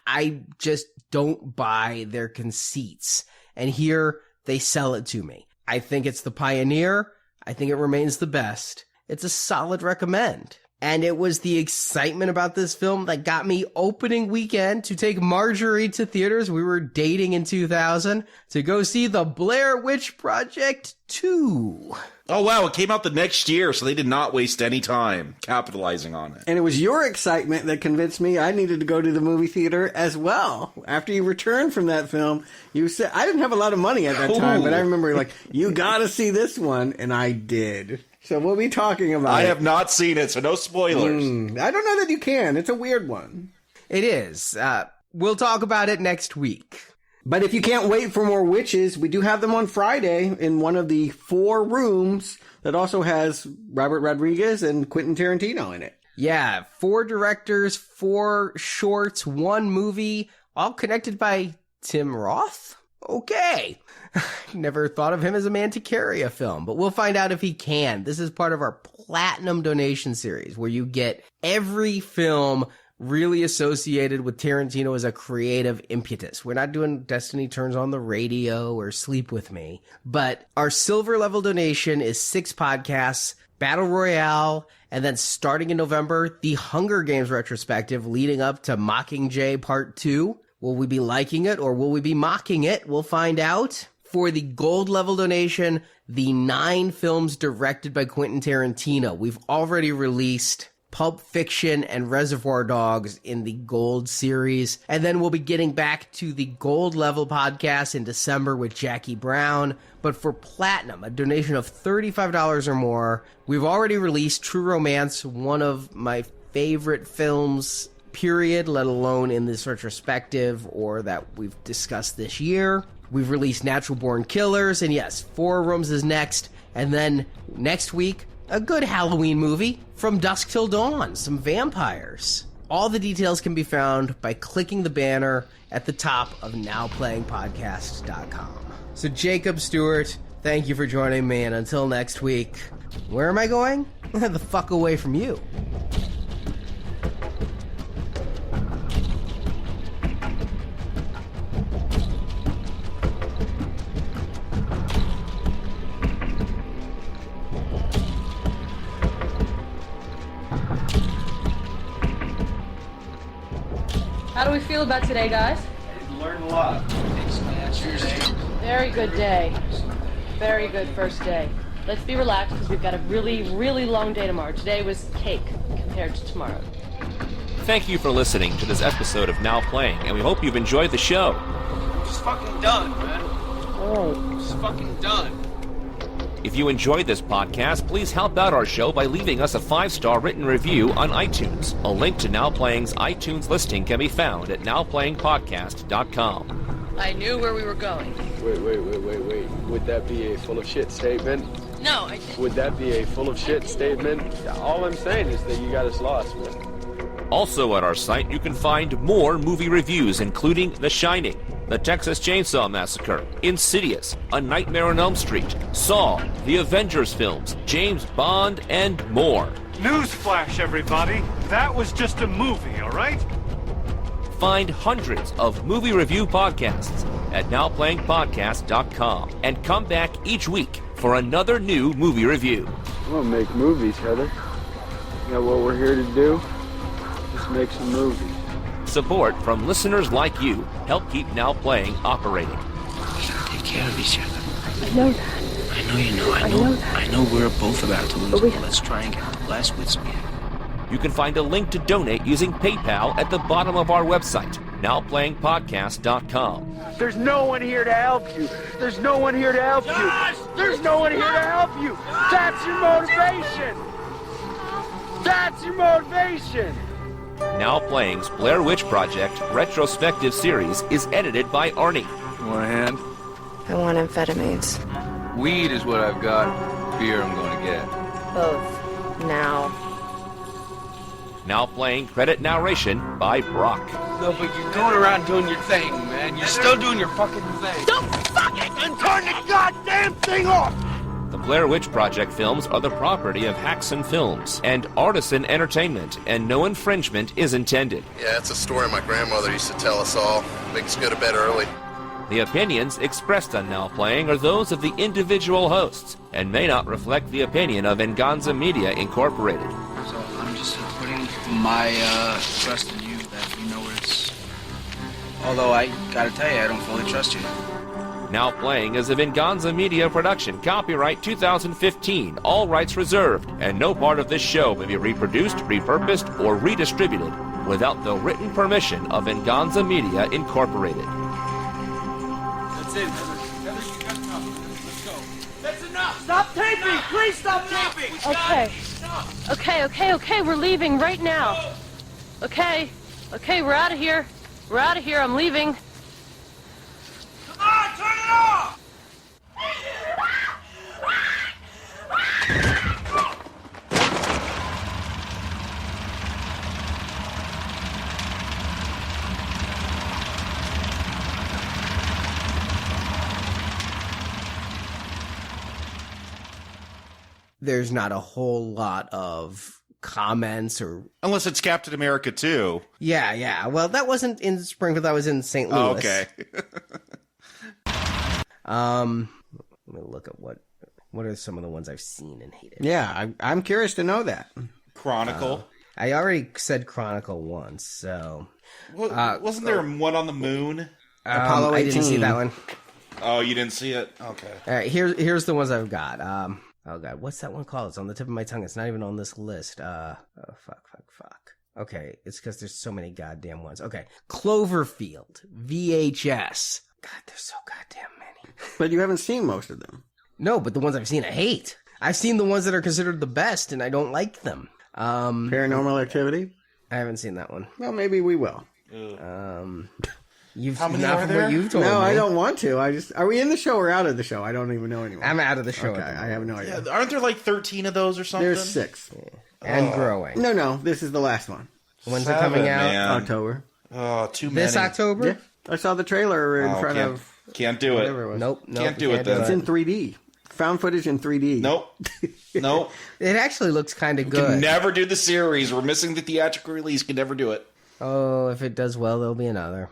I just don't buy their conceits. And here, they sell it to me. I think it's the pioneer. I think it remains the best. It's a solid recommend. And it was the excitement about this film that got me opening weekend to take Marjorie to theaters. We were dating in 2000 to go see The Blair Witch Project 2. Oh, wow. It came out the next year, so they did not waste any time capitalizing on it. And it was your excitement that convinced me I needed to go to the movie theater as well. After you returned from that film, you said, I didn't have a lot of money at that time, but I remember you got to see this one, and I did. So we'll be talking about it. I have not seen it, so no spoilers. I don't know that you can. It's a weird one. It is. We'll talk about it next week. But if you can't wait for more witches, we do have them on Friday in one of the 4 rooms that also has Robert Rodriguez and Quentin Tarantino in it. Yeah, 4 directors, 4 shorts, 1 movie, all connected by Tim Roth? Okay. Never thought of him as a man to carry a film, but we'll find out if he can. This is part of our Platinum donation series where you get every film really associated with Tarantino as a creative impetus. We're not doing Destiny Turns on the Radio or Sleep With Me, but our silver level donation is 6 podcasts, Battle Royale, and then starting in November, the Hunger Games retrospective leading up to Mockingjay Part 2. Will we be liking it or will we be mocking it? We'll find out. For the gold level donation, the 9 films directed by Quentin Tarantino. We've already released Pulp Fiction and Reservoir Dogs in the gold series. And then we'll be getting back to the gold level podcast in December with Jackie Brown. But for platinum, a donation of $35 or more, we've already released True Romance, one of my favorite films, period, let alone in this retrospective or that we've discussed this year. We've released Natural Born Killers, and yes, 4 Rooms is next. And then next week, a good Halloween movie, From Dusk Till Dawn, some vampires. All the details can be found by clicking the banner at the top of nowplayingpodcast.com. So Jakob, Stuart, thank you for joining me, and until next week, where am I going? The fuck away from you. How do we feel about today, guys? I learned a lot. Thanks, man. Very good day. Very good first day. Let's be relaxed because we've got a really, really long day tomorrow. Today was cake compared to tomorrow. Thank you for listening to this episode of Now Playing, and we hope you've enjoyed the show. Just fucking done, man. Oh. Just fucking done. If you enjoyed this podcast, please help out our show by leaving us a 5-star written review on iTunes. A link to Now Playing's iTunes listing can be found at nowplayingpodcast.com. I knew where we were going. Wait. Would that be a full of shit statement? No, I didn't. Would that be a full of shit statement? All I'm saying is that you got us lost, man. Also at our site, you can find more movie reviews, including The Shining, The Texas Chainsaw Massacre, Insidious, A Nightmare on Elm Street, Saw, The Avengers films, James Bond, and more. Newsflash, everybody. That was just a movie, all right? Find hundreds of movie review podcasts at nowplayingpodcast.com and come back each week for another new movie review. I'm gonna make movies, Heather. You know what we're here to do? Just make some movies. Support from listeners like you help keep Now Playing operating. We gotta take care of each other. I know that. I know you know. I know we're both about to lose it. Let's try and get the last wits we have. You can find a link to donate using PayPal at the bottom of our website, nowplayingpodcast.com. There's no one here to help you. There's no one here to help you. There's no one here to help you. That's your motivation. That's your motivation. Now Playing's Blair Witch Project retrospective series is edited by Arnie. Want a hand? I want amphetamines. Weed is what I've got. Beer I'm gonna get. Both. Now. Now Playing credit narration by Brock. No, but you're going around doing your thing, man. You're still doing your fucking thing. Don't fucking turn the goddamn thing off! The Blair Witch Project films are the property of Haxon Films and Artisan Entertainment, and no infringement is intended. Yeah, it's a story my grandmother used to tell us all. Make us go to bed early. The opinions expressed on Now Playing are those of the individual hosts and may not reflect the opinion of Venganza Media Incorporated. So I'm just putting my trust in you that you know where it's... Although I gotta tell you, I don't fully trust you. Now Playing is a Venganza Media production, copyright 2015, all rights reserved, and no part of this show may be reproduced, repurposed, or redistributed without the written permission of Venganza Media Incorporated. That's it, Heather, you got enough. Let's go. That's enough! Stop taping! Please stop taping! Okay, we're leaving right now. Okay, we're out of here. I'm leaving. Come on, turn it off! There's not a whole lot of comments or... Unless it's Captain America 2. Yeah. Well, that wasn't in Springfield. That was in St. Louis. Oh, okay. Let me look at what are some of the ones I've seen and hated. Yeah, I'm curious to know that. Chronicle. I already said Chronicle once, so... Wasn't there one on the moon? Apollo 18. I didn't see that one. Oh, you didn't see it? Okay. All right, here's the ones I've got. Oh god, what's that one called? It's on the tip of my tongue. It's not even on this list. Fuck. Okay, it's because there's so many goddamn ones. Okay, Cloverfield, VHS. God, there's so goddamn many. But you haven't seen most of them. No, but the ones I've seen I hate. I've seen the ones that are considered the best, and I don't like them. Paranormal Activity? I haven't seen that one. Well, maybe we will. How many are there? What you've told me. I don't want to. Are we in the show or out of the show? I don't even know anymore. I'm out of the show. Okay, I have no idea. Yeah, aren't there like 13 of those or something? There's 6. Yeah. And growing. No, this is the last one. When's it coming out? Man. October. Oh, too many. This October? Yeah. I saw the trailer in front of... Can't do it. Nope. Can't do it then. It's in 3D. Found footage in 3D. Nope. It actually looks kind of good. Can never do the series. We're missing the theatrical release. Can never do it. Oh, if it does well, there'll be another.